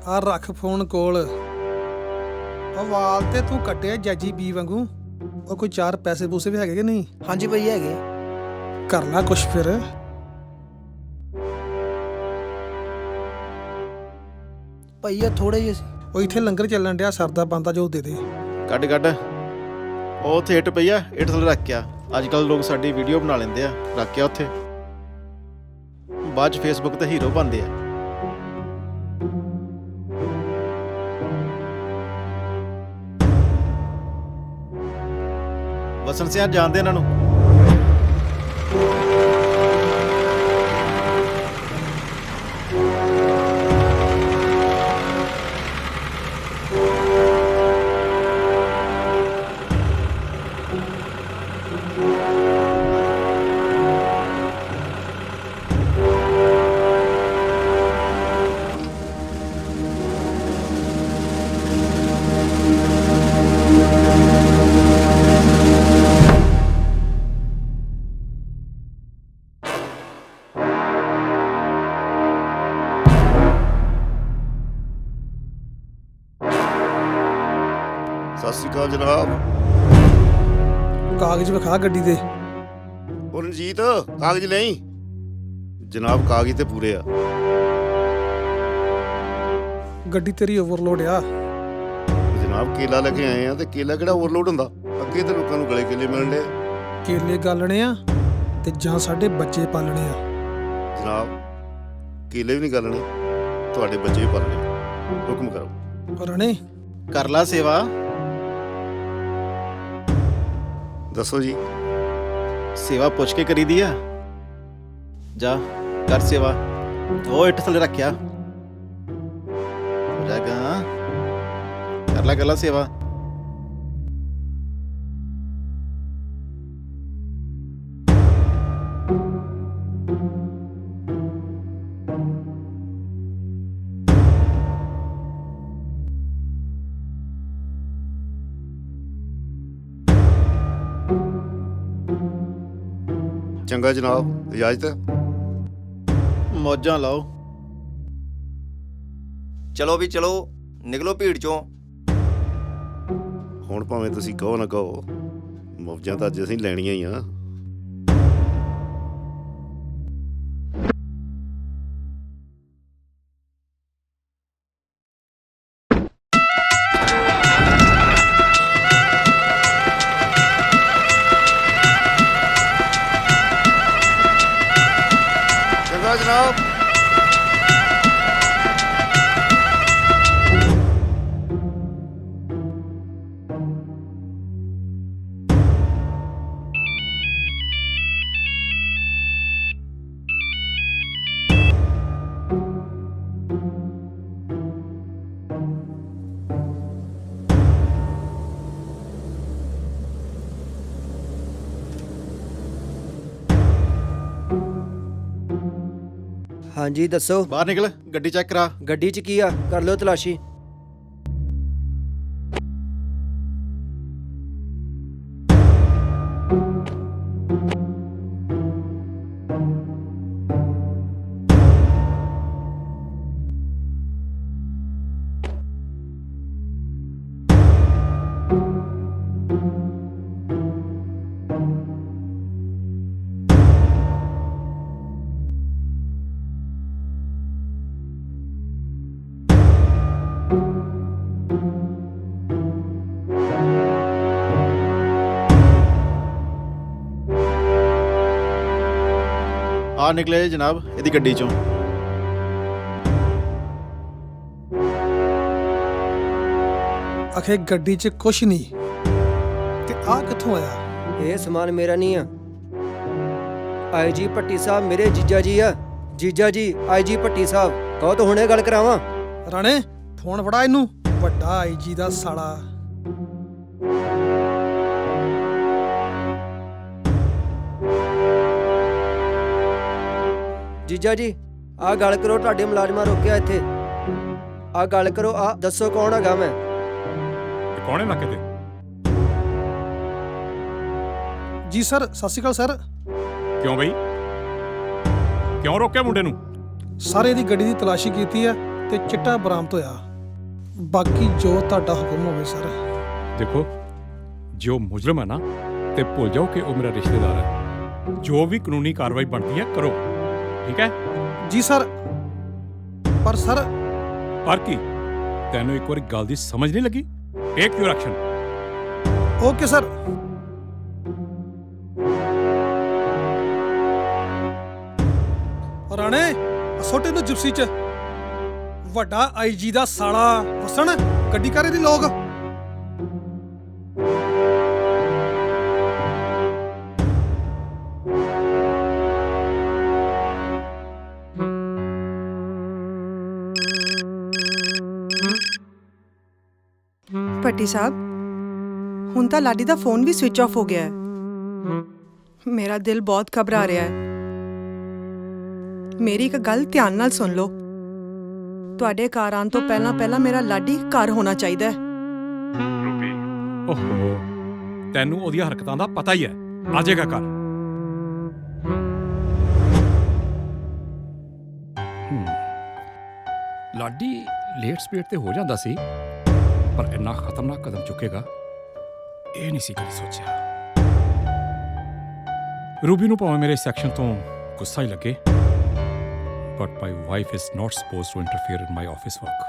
ਆ ਰੱਖ ਫੋਨ ਕੋਲ। ਉਹ ਵਾਲ ਤੇ ਤੂੰ ਕੱਟਿਆ ਜੱਜੀ ਬੀ ਵਾਂਗੂ। ਉਹ ਕੋਈ 4 ਪੈਸੇ ਪੂਸੇ ਵੀ ਹੈਗੇ ਕਿ ਨਹੀਂ? ਹਾਂਜੀ ਭਈ ਹੈਗੇ। ਕਰ ਲੈ ਕੁਛ ਫਿਰ। ਭਈਆ ਥੋੜੇ ਜਿਹੇ ਸੀ। ਉਹ ਇੱਥੇ ਲੰਗਰ ਚੱਲਣ ਡਿਆ, ਸਰਦਾ ਬੰਦਾ ਜੋ ਦੇ ਦੇ। ਕੱਢ ਕੱਢ। ਉਹ ਉੱਥੇ ਇੱਟ ਪਈ ਆ, ਇੱਟ ਥੱਲੇ ਰੱਖ ਕੇ ਆ। ਅੱਜ ਕੱਲ ਲੋਕ ਸਾਡੀ ਵੀਡੀਓ ਬਣਾ ਲੈਂਦੇ ਆ, ਰੱਖ ਕੇ ਉੱਥੇ ਬਾਅਦ ਚ ਫੇਸਬੁੱਕ ਤੇ ਹੀਰੋ ਬਣਦੇ ਆ। ਵਸਣ ਸਿਆਂ ਜਾਣਦੇ ਇਹਨਾਂ ਨੂੰ। ਸਤਿ ਸ਼੍ਰੀ ਅਕਾਲ ਜਨਾਬ। ਕਾਗਜ਼ ਵਿਖਾ ਗੱਡੀ ਦੇ। ਉਹ ਰਣਜੀਤ ਕਾਗਜ਼ ਨਹੀਂ ਜਨਾਬ, ਕਾਗਜ਼ ਤੇ ਪੂਰੇ ਆ। ਗੱਡੀ ਤੇਰੀ ਓਵਰਲੋਡ ਆ ਜਨਾਬ। ਕੇਲਾ ਲੈ ਕੇ ਆਏ ਆ ਤੇ ਕੇਲਾ ਕਿਹੜਾ ਓਵਰਲੋਡ ਹੁੰਦਾ? ਅੱਗੇ ਤੇ ਲੋਕਾਂ ਨੂੰ ਗਲੇ ਕੇਲੇ ਮਿਲਣ ਡੇ। ਕੇਲੇ ਗਾਲਣੇ ਆ ਤੇ ਜਾਂ ਸਾਡੇ ਬੱਚੇ ਪਾਲਣੇ ਆ। ਜਨਾਬ ਕੇਲੇ ਵੀ ਨਹੀਂ ਗਾਲਣੇ, ਤੁਹਾਡੇ ਬੱਚੇ ਵੀ ਪਾਲਣੇ। ਹੁਕਮ ਕਰੋ। ਰਣੇ ਕਰ ਲਾ ਸੇਵਾ। ਦੱਸੋ ਜੀ। ਸੇਵਾ ਪੁੱਛ ਕੇ ਕਰੀਦੀ ਆ। ਜਾ ਕਰ ਸੇਵਾ। ਉਹ ਇੱਟ ਥੱਲੇ ਰੱਖਿਆ। ਜਾਗਾ ਕਰ ਲਾ ਸੇਵਾ। ਚੰਗਾ ਜਨਾਬ, ਇਜਾਜ਼ਤ। ਮੌਜਾਂ ਲਾਓ। ਚਲੋ ਵੀ ਚਲੋ, ਨਿਕਲੋ ਭੀੜ ਚੋਂ। ਹੁਣ ਭਾਵੇਂ ਤੁਸੀਂ ਕਹੋ ਨਾ ਕਹੋ, ਮੌਜਾਂ ਤਾਂ ਅੱਜ ਅਸੀਂ ਲੈਣੀਆਂ ਹੀ ਆ। ਚੰਗਾ ਜਨਾਬ। ਹਾਂਜੀ ਦੱਸੋ। ਬਾਹਰ ਨਿਕਲ, ਗੱਡੀ ਚੈੱਕ ਕਰਾ। ਗੱਡੀ 'ਚ ਕੀ ਆ? ਕਰ ਲਿਓ ਤਲਾਸ਼ੀ। ਆ ਨਿਕਲੇ ਜਨਾਬ ਇਹਦੀ ਗੱਡੀ ਚੋਂ। ਆਖੇ ਗੱਡੀ 'ਚ ਕੁਛ ਨਹੀਂ ਤੇ ਆ ਕਿੱਥੋਂ ਆਇਆ? ਇਹ ਸਮਾਨ ਮੇਰਾ ਨਹੀਂ ਆ। ਆਈਜੀ ਭੱਟੀ ਸਾਹਿਬ ਮੇਰੇ ਜੀਜਾ ਜੀ ਆ। ਜੀਜਾ ਜੀ ਆਈਜੀ ਭੱਟੀ ਸਾਹਿਬ, ਕਹੋ ਤਾਂ ਹੁਣੇ ਗੱਲ ਕਰਾਵਾਂ। ਰਾਣੇ ਫੋਨ ਫੜਾ ਇਹਨੂੰ। ਵੱਡਾ ਆਈਜੀ ਦਾ ਸਾਲਾ। ਜੀਜਾ ਜੀ ਆ ਗੱਲ ਕਰੋ, ਤੁਹਾਡੇ ਮੁਲਾਜ਼ਮਾਂ ਰੋਕਿਆ ਇੱਥੇ। ਆ ਗੱਲ ਕਰੋ, ਆ ਦੱਸੋ ਕੌਣ ਹੈਗਾ ਮੈਂ। ਕੌਣ ਹੈ ਨਾਕੇ ਤੇ? ਜੀ ਸਰ, ਸਤਿ ਸ਼੍ਰੀ ਅਕਾਲ ਸਰ। ਕਿਉਂ ਬਈ, ਕਿਉਂ ਰੋਕਿਆ ਮੁੰਡੇ ਨੂੰ? ਸਰ ਇਹਦੀ ਗੱਡੀ ਦੀ ਤਲਾਸ਼ੀ ਕੀਤੀ ਹੈ ਤੇ ਚਿੱਟਾ ਬਰਾਮਦ ਹੋਇਆ। ਬਾਕੀ ਜੋ ਤੁਹਾਡਾ ਹੁਕਮ ਹੋਵੇ ਸਰ। ਦੇਖੋ, ਜੋ ਮੁਜਰਮ ਹੈ ਨਾ, ਤੇ ਭੁੱਲ ਜਾਓ ਕਿ ਉਹ ਮੇਰਾ ਰਿਸ਼ਤੇਦਾਰ ਹੈ। ਜੋ ਵੀ ਕਾਨੂੰਨੀ ਕਾਰਵਾਈ ਬਣਦੀ ਹੈ ਕਰੋ, ਠੀਕ ਹੈ? ਜੀ ਸਰ। ਪਰ ਸਰ। ਪਰ ਕੀ? ਤੈਨੂੰ ਇੱਕ ਵਾਰੀ ਗੱਲ ਦੀ ਸਮਝ ਨਹੀਂ ਲੱਗੀ? Take your action. Okay sir. ਰਾਣੇ, ਛੋਟੇ ਨੂੰ ਜਿਪਸੀ ਚ ਵੱਡਾ ਆਈਜੀ ਦਾ ਸਾਲਾ ਵਸਣ ਗੱਡੀ ਕਰੇ ਦੀ ਲੋਕ। ਭੱਟੀ ਸਾਹਿਬ, ਹੁਣ ਤਾਂ ਲਾਡੀ ਦਾ ਫੋਨ ਵੀ ਸਵਿਚ ਆਫ ਹੋ ਗਿਆ ਹੈ। ਮੇਰਾ ਦਿਲ ਬਹੁਤ ਘਬਰਾ ਰਿਹਾ ਹੈ। ਮੇਰੀ ਇੱਕ ਗੱਲ ਧਿਆਨ ਨਾਲ ਸੁਣ ਲਓ। ਤੁਹਾਡੇ ਘਰ ਆਉਣ ਤੋਂ ਪਹਿਲਾਂ ਮੇਰਾ ਲਾਡੀ ਘਰ ਹੋਣਾ ਚਾਹੀਦਾ ਹੈ। ਰੂਪੀ, ਓਹੋ, ਤੈਨੂੰ ਉਹਦੀਆਂ ਹਰਕਤਾਂ ਦਾ ਪਤਾ ਹੀ ਹੈ। ਆ ਜਾਏਗਾ ਘਰ। ਲਾਡੀ ਲੇਟ ਸਪੀਡ ਤੇ ਹੋ ਜਾਂਦਾ ਸੀ, ਪਰ ਇੰਨਾ ਖਤਰਨਾਕ ਕਦਮ ਚੁੱਕੇਗਾ ਇਹ ਨਹੀਂ ਸੀ ਕਦੀ ਸੋਚਿਆ। ਰੂਬੀ ਨੂੰ ਭਾਵੇਂ ਮੇਰੇ ਸੈਕਸ਼ਨ ਤੋਂ ਗੁੱਸਾ ਹੀ ਲੱਗੇ, but my wife is not supposed to interfere in my office work.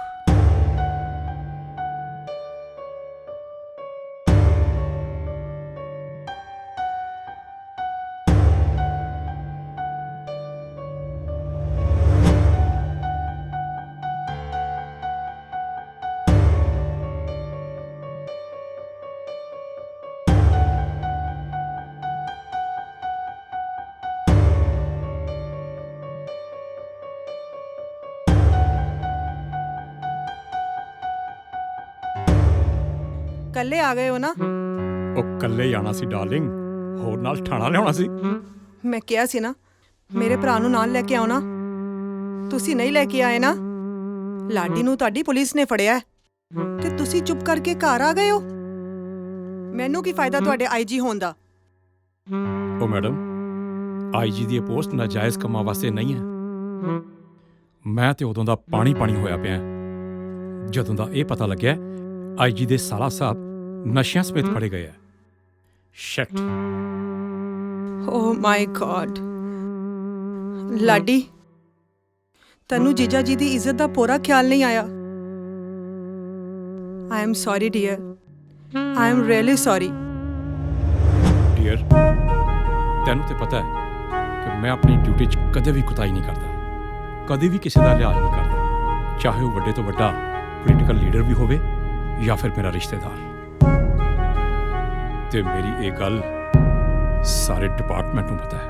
ਕੱਲੇ ਆ ਗਏ ਹੋ ਨਾ? ਉਹ ਕੱਲੇ ਜਾਣਾ ਸੀ ਡਾਰਲਿੰਗ, ਹੋਰ ਨਾਲ ਠਾਣਾ ਲਿਆਉਣਾ ਸੀ। ਮੈਂ ਕਿਹਾ ਸੀ ਨਾ ਮੇਰੇ ਭਰਾ ਨੂੰ ਨਾਲ ਲੈ ਕੇ ਆਓ ਨਾ। ਤੁਸੀਂ ਨਹੀਂ ਲੈ ਕੇ ਆਏ ਨਾ। ਲਾਡੀ ਨੂੰ ਤੁਹਾਡੀ ਪੁਲਿਸ ਨੇ ਫੜਿਆ ਤੇ ਤੁਸੀਂ ਚੁੱਪ ਕਰਕੇ ਘਰ ਆ ਗਏ ਹੋ। ਮੈਨੂੰ ਕੀ ਫਾਇਦਾ ਤੁਹਾਡੇ ਆਈਜੀ ਹੋਣ ਦਾ? ਉਹ ਮੈਡਮ, ਆਈਜੀ ਦੀ ਪੋਸਟ ਨਾਜਾਇਜ਼ ਕੰਮਾਂ ਵਾਸਤੇ ਨਹੀਂ ਹੈ। ਮੈਂ ਤੇ ਉਦੋਂ ਦਾ ਪਾਣੀ ਹੋਇਆ ਪਿਆ ਜਦੋਂ ਦਾ ਇਹ ਪਤਾ ਲੱਗਿਆ ਆਈਜੀ ਦੇ ਸਾਲਾ ਸਾਹਿਬ ਨਸ਼ਿਆਂ ਸਮੇਤ ਫੜੇ ਗਏ ਆ। ਸ਼ਿਟ। ਓ ਮਾਈ ਗॉड। ਲਾਡੀ, ਤੈਨੂੰ ਜੀਜਾ ਜੀ ਦੀ ਇੱਜ਼ਤ ਦਾ ਪੂਰਾ ਖਿਆਲ ਨਹੀਂ ਆਇਆ। I am sorry dear, I am really sorry. Dear, ਤੈਨੂੰ ਤੇ ਪਤਾ ਹੈ ਕਿ ਮੈਂ ਆਪਣੀ ਡਿਊਟੀ 'ਚ ਕਦੇ ਵੀ ਕੁਤਾਹੀ ਨਹੀਂ ਕਰਦਾ, ਕਦੇ ਵੀ ਕਿਸੇ ਦਾ ਲਿਹਾਜ਼ ਨਹੀਂ ਕਰਦਾ, ਚਾਹੇ ਉਹ ਵੱਡੇ ਤੋਂ ਵੱਡਾ ਪੋਲੀਟੀਕਲ ਲੀਡਰ ਵੀ ਹੋਵੇ ਜਾਂ ਫਿਰ ਮੇਰਾ ਰਿਸ਼ਤੇਦਾਰ। ਤੇ ਮੇਰੀ ਇਹ ਗੱਲ ਸਾਰੇ ਡਿਪਾਰਟਮੈਂਟ ਨੂੰ ਪਤਾ ਹੈ।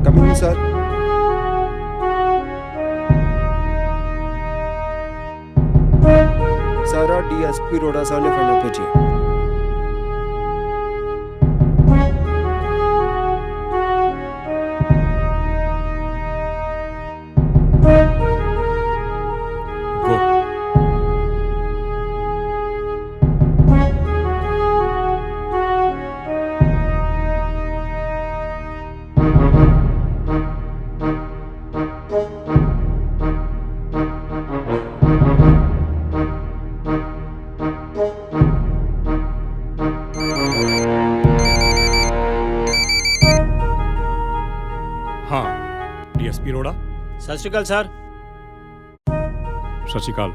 Coming sir. ਸਾਰਾ ਡੀਐਸਪੀ ਰੋੜਾ ਸਾਹਿਬ ਨੇ ਫਾਈਲ ਭੇਜੀ। ਸਤਿ ਸ਼੍ਰੀ ਅਕਾਲ ਸਰ। ਸਤਿ ਸ਼੍ਰੀ ਅਕਾਲ।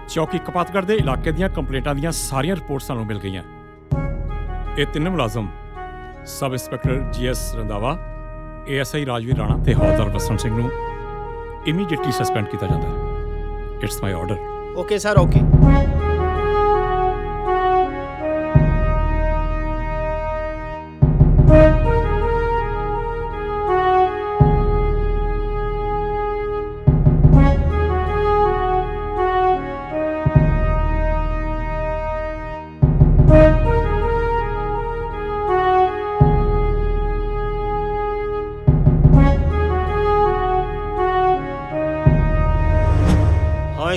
ਚੌਕੀ ਕਪਾਤਗੜ੍ਹ ਦੇ ਇਲਾਕੇ ਦੀਆਂ ਕੰਪਲੇਂਟਾਂ ਦੀਆਂ ਸਾਰੀਆਂ ਰਿਪੋਰਟਸ ਸਾਨੂੰ ਮਿਲ ਗਈਆਂ। ਇਹ ਤਿੰਨ ਮੁਲਾਜ਼ਮ sub inspector GS Randhawa, ASI Rajveer Rana ਤੇ ਹੌਲਦਾਰ ਬਸੰਤ ਸਿੰਘ ਨੂੰ ਇਮੀਡੀਏਟਲੀ ਸਸਪੈਂਡ ਕੀਤਾ ਜਾਂਦਾ ਹੈ। It's my order. Okay sir, okay.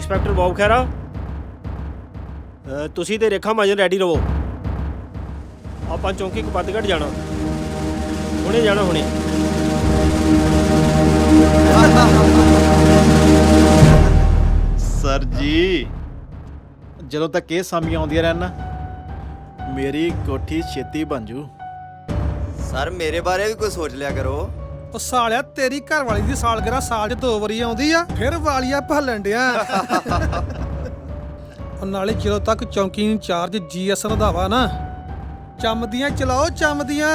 Inspector Bob Khaira ਤੁਸੀਂ ਤੇ ਰੇਖਾ ਮਹਾਜਨ ਰੈਡੀ ਰਹੋ। ਆਪਾਂ ਚੌਂਕੀ ਕਪੱਤਗੜ੍ਹ ਜਾਣਾ, ਹੁਣੇ ਜਾਣਾ ਹੁਣੇ। ਸਰ ਜੀ, ਜਦੋਂ ਤੱਕ ਇਹ ਸਾਮੀਆਂ ਆਉਂਦੀਆਂ ਰਹਿਣ ਨਾ, ਮੇਰੀ ਕੋਠੀ ਛੇਤੀ ਬਣ ਜੂ। ਸਰ ਮੇਰੇ ਬਾਰੇ ਵੀ ਕੋਈ ਸੋਚ ਲਿਆ ਕਰੋ। ਉਹ ਸਾਲਿਆ, ਤੇਰੀ ਘਰ ਵਾਲੀ ਦੀ ਸਾਲਗਿਰਾ ਸਾਲ 'ਚ 2 ਵਾਰੀ ਆਉਂਦੀ ਆ, ਫਿਰ ਵਾਲੀਆ ਭਾਲਣ ਡਿਆ। ਉਹ ਨਾਲੇ ਜਦੋਂ ਤੱਕ ਚੌਂਕੀ ਇੰਚਾਰਜ GS ਰੰਧਾਵਾ ਨਾ, ਚਮਦੀਆਂ ਚਲਾਓ ਚਮਦੀਆਂ।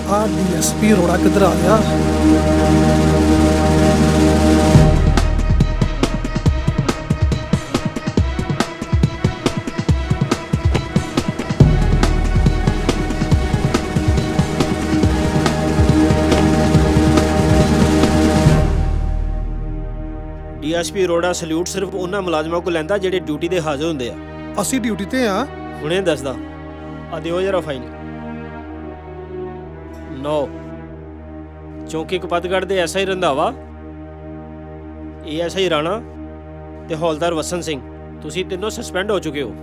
ਆ DSP ਰੋੜਾ ਕਿੱਧਰ ਆ ਗਿਆ? DSP ਅਰੋੜਾ ਸਲੂਟ ਸਿਰਫ ਉਹਨਾਂ ਮੁਲਾਜ਼ਮਾਂ ਕੋਲ ਲੈਂਦਾ ਜਿਹੜੇ ਡਿਊਟੀ ਤੇ ਹਾਜ਼ਰ ਹੁੰਦੇ ਆ। ਅਸੀਂ ਡਿਊਟੀ ਤੇ ਆ। ਹੁਣੇ ਦੱਸਦਾ। ਆ ਦਿਓ ਜਰਾ ਫਾਈਲ। 9 ਚੌਂਕੀ ਕਪੱਤਗੜ੍ਹ ਦੇ SI ਰੰਧਾਵਾ, ASI ਰਾਣਾ ਤੇ ਹੌਲਦਾਰ ਵਸਨ ਸਿੰਘ, ਤੁਸੀਂ ਤਿੰਨੋਂ ਸਸਪੈਂਡ ਹੋ ਚੁੱਕੇ ਹੋ।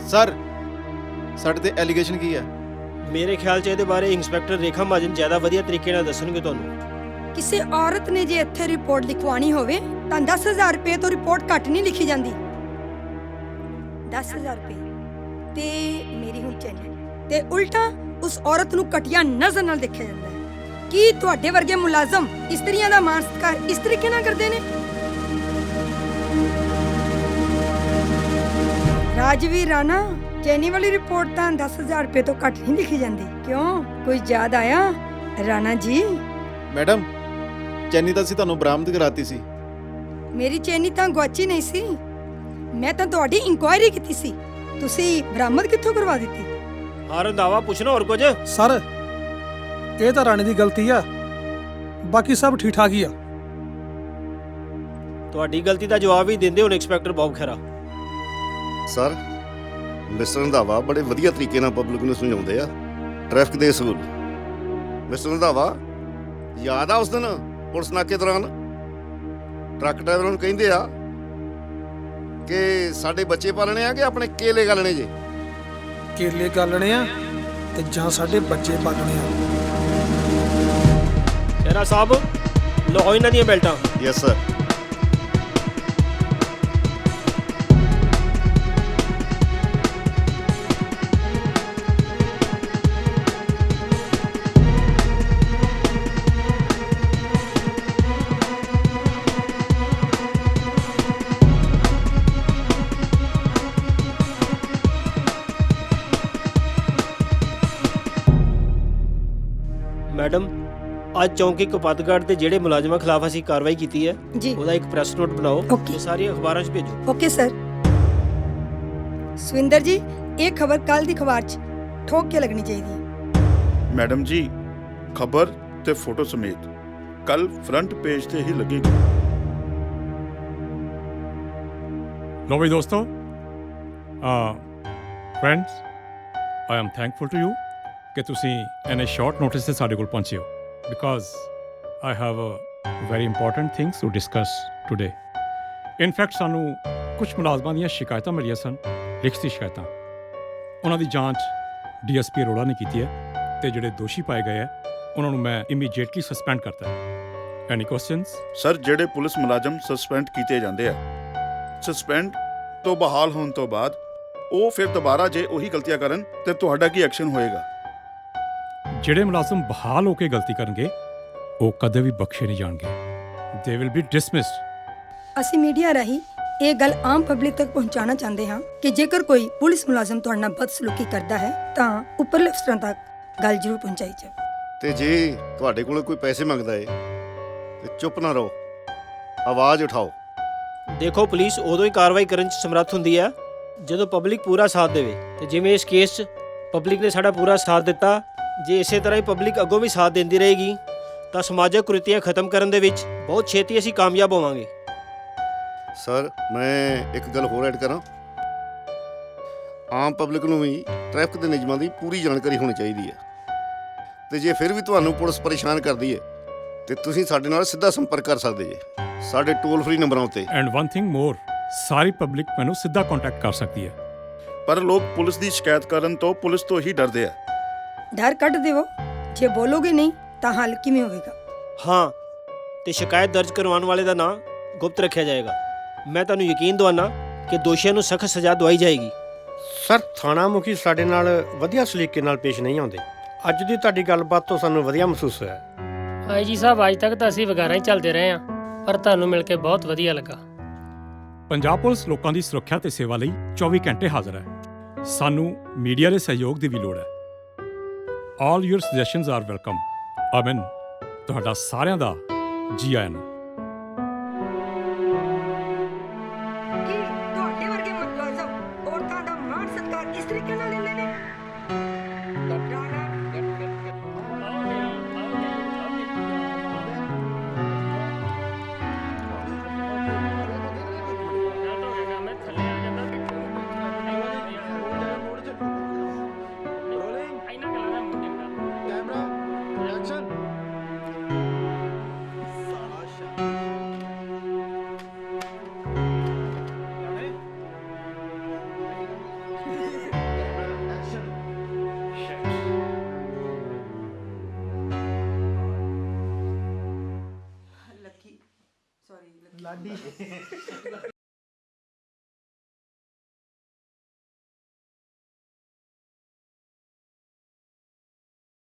ਸਰ, ਸਾਡੇ ਤੇ ਐਲੀਗੇਸ਼ਨ ਕੀ ਹੈ? ਮੇਰੇ ਖਿਆਲ 'ਚ ਇਹਦੇ ਬਾਰੇ ਇੰਸਪੈਕਟਰ ਰੇਖਾ ਮਹਾਜਨ ਜ਼ਿਆਦਾ ਵਧੀਆ ਤਰੀਕੇ ਨਾਲ ਦੱਸਣਗੇ ਤੁਹਾਨੂੰ। ਕਿਸੇ ਔਰਤ ਨੇ ਜੇ ਇੱਥੇ ਰਿਪੋਰਟ ਲਿਖਵਾਣੀ ਹੋਵੇ ਤਾਂ 10,000 ਰੁਪਏ ਤੋਂ ਰਿਪੋਰਟ ਘੱਟ ਨਹੀਂ ਲਿਖੀ ਜਾਂਦੀ। 10,000 ਰੁਪਏ ਤੇ ਮੇਰੀ ਹੁਣ ਚੈਨੀ ਤੇ ਉਲਟਾ ਉਸ ਔਰਤ ਨੂੰ ਘਟੀਆ ਨਜ਼ਰ ਨਾਲ ਦੇਖਿਆ ਜਾਂਦਾ ਹੈ। ਕੀ ਤੁਹਾਡੇ ਵਰਗੇ ਮੁਲਾਜ਼ਮ ਇਸਤਰੀਆਂ ਦਾ ਮਾਣ ਸਤਿਕਾਰ ਇਸ ਤਰੀਕੇ ਨਾਲ ਕਰਦੇ ਨੇ? ਰਾਜਵੀਰ ਰਾਣਾ, ਚੈਨੀ ਵਾਲੀ ਰਿਪੋਰਟ ਤਾਂ 10,000 ਰੁਪਏ ਤੋਂ ਘੱਟ ਨਹੀਂ ਲਿਖੀ ਜਾਂਦੀ। ਕਿਉਂ, ਕੋਈ ਯਾਦ ਆਇਆ ਰਾਣਾ ਜੀ? ਮੈਡਮ, ਚੈਨੀ ਤਾਂ ਅਸੀਂ ਤੁਹਾਨੂੰ ਬਰਾਮਦ ਕਰਾਤੀ ਸੀ। ਮੇਰੀ ਚੈਨੀ ਤਾਂ ਗੁਆਚੀ ਨਹੀਂ ਸੀ, ਮੈਂ ਤਾਂ ਤੁਹਾਡੀ ਇਨਕੁਆਇਰੀ ਕੀਤੀ ਸੀ। ਤੁਸੀਂ ਬਰਾਮਦ ਕਿੱਥੋਂ ਕਰਵਾ ਦਿੱਤੀ? ਹਾਂ ਰੰਧਾਵਾ, ਪੁੱਛਣਾ ਹੋਰ ਕੁਝ? ਸਰ, ਇਹ ਤਾਂ ਰਾਣੇ ਦੀ ਗਲਤੀ ਆ, ਬਾਕੀ ਸਭ ਠੀਕ ਠਾਕ ਹੀ ਆ। ਤੁਹਾਡੀ ਗਲਤੀ ਦਾ ਜਵਾਬ ਹੀ ਦਿੰਦੇ ਹੁਣ inspector Bob Khaira. Sir, mister Randhawa ਬੜੇ ਵਧੀਆ ਤਰੀਕੇ ਨਾਲ ਪਬਲਿਕ ਨੂੰ ਸਮਝਾਉਂਦੇ ਆ ਟ੍ਰੈਫਿਕ ਦੇ ਅਸੂਲ। ਮਿਸਟਰ ਰੰਧਾਵਾ, ਯਾਦ ਆ ਉਸ ਦਿਨ ਪੁਲਿਸ ਨਾਕੇ ਦੌਰਾਨ ਟਰੱਕ ਡਰਾਈਵਰਾਂ ਨੂੰ ਕਹਿੰਦੇ ਆ ਕਿ ਸਾਡੇ ਬੱਚੇ ਪਾਲਣੇ ਆ ਕਿ ਆਪਣੇ ਕੇਲੇ ਗਾਲਣੇ ਜੇ? ਕੇਲੇ ਗਾਲਣੇ ਆ ਤੇ ਜਾਂ ਸਾਡੇ ਬੱਚੇ ਪਾਲਣੇ ਆ। ਖਹਿਰਾ ਸਾਹਿਬ, ਲਓ ਇਹਨਾਂ ਦੀਆਂ ਬੈਲਟਾਂ। Yes sir. ਮੈਡਮ, ਅੱਜ ਚੌਂਕੀ ਕਪੱਤਗੜ੍ਹ ਦੇ ਜਿਹੜੇ ਮੁਲਾਜ਼ਮਾਂ ਖਿਲਾਫ ਅਸੀਂ ਕਾਰਵਾਈ ਕੀਤੀ ਹੈ ਜੀ, ਉਹਦਾ ਇੱਕ ਪ੍ਰੈਸ ਨੋਟ ਬਣਾਓ ਤੇ ਸਾਰੀਆਂ ਅਖਬਾਰਾਂ 'ਚ ਭੇਜੋ। Okay sir. ਸਵਿੰਦਰ ਜੀ, ਇਹ ਖਬਰ ਕੱਲ ਦੀ ਅਖਬਾਰ 'ਚ ਠੋਕ ਕੇ ਲੱਗਣੀ ਚਾਹੀਦੀ ਹੈ। ਮੈਡਮ ਜੀ, ਖਬਰ ਤੇ ਫੋਟੋ ਸਮੇਤ ਕੱਲ ਫਰੰਟ ਪੇਜ ਤੇ ਹੀ ਲੱਗੇਗੀ। ਲੋ ਵੀ ਦੋਸਤੋ, friends, I am thankful to you ਕਿ ਤੁਸੀਂ ਇਨ ਅ ਸ਼ਾਰਟ ਨੋਟਿਸ ਤੇ ਸਾਡੇ ਕੋਲ ਪਹੁੰਚੇ ਹੋ, because I have very important things to discuss today. In fact ਸਾਨੂੰ ਕੁਝ ਮੁਲਾਜ਼ਮਾਂ ਦੀਆਂ ਸ਼ਿਕਾਇਤਾਂ ਮਿਲੀਆਂ ਸਨ, ਲਿਖਤੀ ਸ਼ਿਕਾਇਤਾਂ। ਉਹਨਾਂ ਦੀ ਜਾਂਚ DSP ਅਰੋੜਾ ਨੇ ਕੀਤੀ ਹੈ ਤੇ ਜਿਹੜੇ ਦੋਸ਼ੀ ਪਾਏ ਗਏ ਹੈ ਉਹਨਾਂ ਨੂੰ ਮੈਂ ਇਮੀਡੀਏਟਲੀ ਸਸਪੈਂਡ ਕਰਤਾ ਹੈ। ਐਨੀ ਕੁਐਸਚਨਸ? ਸਰ, ਜਿਹੜੇ ਪੁਲਿਸ ਮੁਲਾਜ਼ਮ ਸਸਪੈਂਡ ਕੀਤੇ ਜਾਂਦੇ ਆ, ਸਸਪੈਂਡ ਤੋਂ ਬਹਾਲ ਹੋਣ ਤੋਂ ਬਾਅਦ ਉਹ ਫਿਰ ਦੁਬਾਰਾ ਜੇ ਉਹੀ ਗਲਤੀਆਂ ਕਰਨ ਤੇ ਤੁਹਾਡਾ ਕੀ ਐਕਸ਼ਨ ਹੋਏਗਾ? ਜਿਹੜੇ ਮੁਲਾਜ਼ਮ ਬਹਾਲ ਹੋ ਕੇ ਗਲਤੀ ਕਰਨਗੇ ਉਹ ਕਦੇ ਵੀ ਬਖਸ਼ੇ ਨਹੀਂ ਜਾਣਗੇ। They will be dismissed. ਅਸੀਂ ਮੀਡੀਆ ਰਾਹੀਂ ਇਹ ਗੱਲ ਆਮ ਪਬਲਿਕ ਤੱਕ ਪਹੁੰਚਾਉਣਾ ਚਾਹੁੰਦੇ ਹਾਂ ਕਿ ਜੇਕਰ ਕੋਈ ਪੁਲਿਸ ਮੁਲਾਜ਼ਮ ਤੁਹਾਡੇ ਨਾਲ ਬਦਸਲੂਕੀ ਕਰਦਾ ਹੈ ਤਾਂ ਉੱਪਰਲੇ ਅਫਸਰਾਂ ਤੱਕ ਗੱਲ ਜ਼ਰੂਰ ਪਹੁੰਚਾਈ ਜਾਵੇ। ਤੇ ਜੇ ਤੁਹਾਡੇ ਕੋਲ ਕੋਈ ਪੈਸੇ ਮੰਗਦਾ ਏ ਤੇ ਚੁੱਪ ਨਾ ਰਹੋ, ਆਵਾਜ਼ ਉਠਾਓ। ਦੇਖੋ, ਪੁਲਿਸ ਉਦੋਂ ਹੀ ਕਾਰਵਾਈ ਕਰਨ 'ਚ ਸਮਰੱਥ ਹੁੰਦੀ ਹੈ ਜਦੋਂ ਪਬਲਿਕ ਪੂਰਾ ਸਾਥ ਦੇਵੇ, ਤੇ ਜਿਵੇਂ ਇਸ ਕੇਸ 'ਚ ਪਬਲਿਕ ਨੇ ਸਾਡਾ ਪੂਰਾ ਸਾਥ ਦਿੱਤਾ। ਜੇ ਇਸੇ ਤਰ੍ਹਾਂ ਹੀ ਪਬਲਿਕ ਅੱਗੋਂ ਵੀ ਸਾਥ ਦਿੰਦੀ ਰਹੇਗੀ ਤਾਂ ਸਮਾਜਿਕ ਕੁਰੀਤੀਆਂ ਖਤਮ ਕਰਨ ਦੇ ਵਿੱਚ ਬਹੁਤ ਛੇਤੀ ਅਸੀਂ ਕਾਮਯਾਬ ਹੋਵਾਂਗੇ। ਸਰ, ਮੈਂ ਇੱਕ ਗੱਲ ਹੋਰ ਐਡ ਕਰਾਂ। ਆਮ ਪਬਲਿਕ ਨੂੰ ਵੀ ਟ੍ਰੈਫਿਕ ਦੇ ਨਿਯਮਾਂ ਦੀ ਪੂਰੀ ਜਾਣਕਾਰੀ ਹੋਣੀ ਚਾਹੀਦੀ ਹੈ, ਤੇ ਜੇ ਫਿਰ ਵੀ ਤੁਹਾਨੂੰ ਪੁਲਿਸ ਪਰੇਸ਼ਾਨ ਕਰਦੀ ਹੈ ਤੇ ਤੁਸੀਂ ਸਾਡੇ ਨਾਲ ਸਿੱਧਾ ਸੰਪਰਕ ਕਰ ਸਕਦੇ ਜੇ ਸਾਡੇ ਟੋਲ ਫ੍ਰੀ ਨੰਬਰਾਂ ਉੱਤੇ। And one thing more, sorry public ਮੈਨੂੰ ਸਿੱਧਾ ਕੰਟੈਕਟ ਕਰ ਸਕਦੀ ਹੈ। ਪਰ ਲੋਕ ਪੁਲਿਸ ਦੀ ਸ਼ਿਕਾਇਤ ਕਰਨ ਤੋਂ ਪੁਲਿਸ ਤੋਂ ਹੀ ਡਰਦੇ ਆ। ਡਰ ਕੱਢ ਦਿਓ, ਜੇ ਬੋਲੋਗੇ ਨਹੀਂ ਤਾਂ ਹੱਲ ਕਿਵੇਂ ਹੋਵੇਗਾ? ਹਾਂ, ਤੇ ਸ਼ਿਕਾਇਤ ਦਰਜ ਕਰਵਾਉਣ ਵਾਲੇ ਦਾ ਨਾਂ ਗੁਪਤ ਰੱਖਿਆ ਜਾਏਗਾ। ਮੈਂ ਤੁਹਾਨੂੰ ਯਕੀਨ ਦਿਵਾਨਾ ਕਿ ਦੋਸ਼ੀਆਂ ਨੂੰ ਸਖਤ ਸਜ਼ਾ ਦਵਾਈ ਜਾਏਗੀ। ਸਰ, ਥਾਣਾ ਮੁਖੀ ਸਾਡੇ ਨਾਲ ਵਧੀਆ ਸਲੀਕੇ ਨਾਲ ਪੇਸ਼ ਨਹੀਂ ਆਉਂਦੇ। ਅੱਜ ਦੀ ਤੁਹਾਡੀ ਗੱਲਬਾਤ ਤੋਂ ਸਾਨੂੰ ਵਧੀਆ ਮਹਿਸੂਸ ਹੋਇਆ। ਆਈਜੀ ਸਾਹਿਬ, ਅੱਜ ਤੱਕ ਤਾਂ ਅਸੀਂ ਵਗਾਰਾਂ ਹੀ ਚੱਲਦੇ ਰਹੇ ਹਾਂ, ਪਰ ਤੁਹਾਨੂੰ ਮਿਲ ਕੇ ਬਹੁਤ ਵਧੀਆ ਲੱਗਾ। ਪੰਜਾਬ ਪੁਲਿਸ ਲੋਕਾਂ ਦੀ ਸੁਰੱਖਿਆ ਤੇ ਸੇਵਾ ਲਈ 24 ਘੰਟੇ ਹਾਜ਼ਰ ਹੈ। ਸਾਨੂੰ ਮੀਡੀਆ ਦੇ ਸਹਿਯੋਗ ਦੀ ਵੀ ਲੋੜ ਹੈ। All your suggestions are welcome. ਆਮਿਨ। ਤੁਹਾਡਾ ਸਾਰਿਆਂ ਦਾ ਜੀ ਆਇਆਂ ਨੂੰ। ਕੀ ਤੁਹਾਡੇ ਵਰਗੇ ਮੁਲਾਜ਼ਮ ਔਰਤਾਂ ਦਾ ਮਾਣ ਸਤਿਕਾਰ ਇਸ ਤਰੀਕੇ ਨਾਲ ਲੈਂਦੇ ਨੇ? ਲਾਡੀ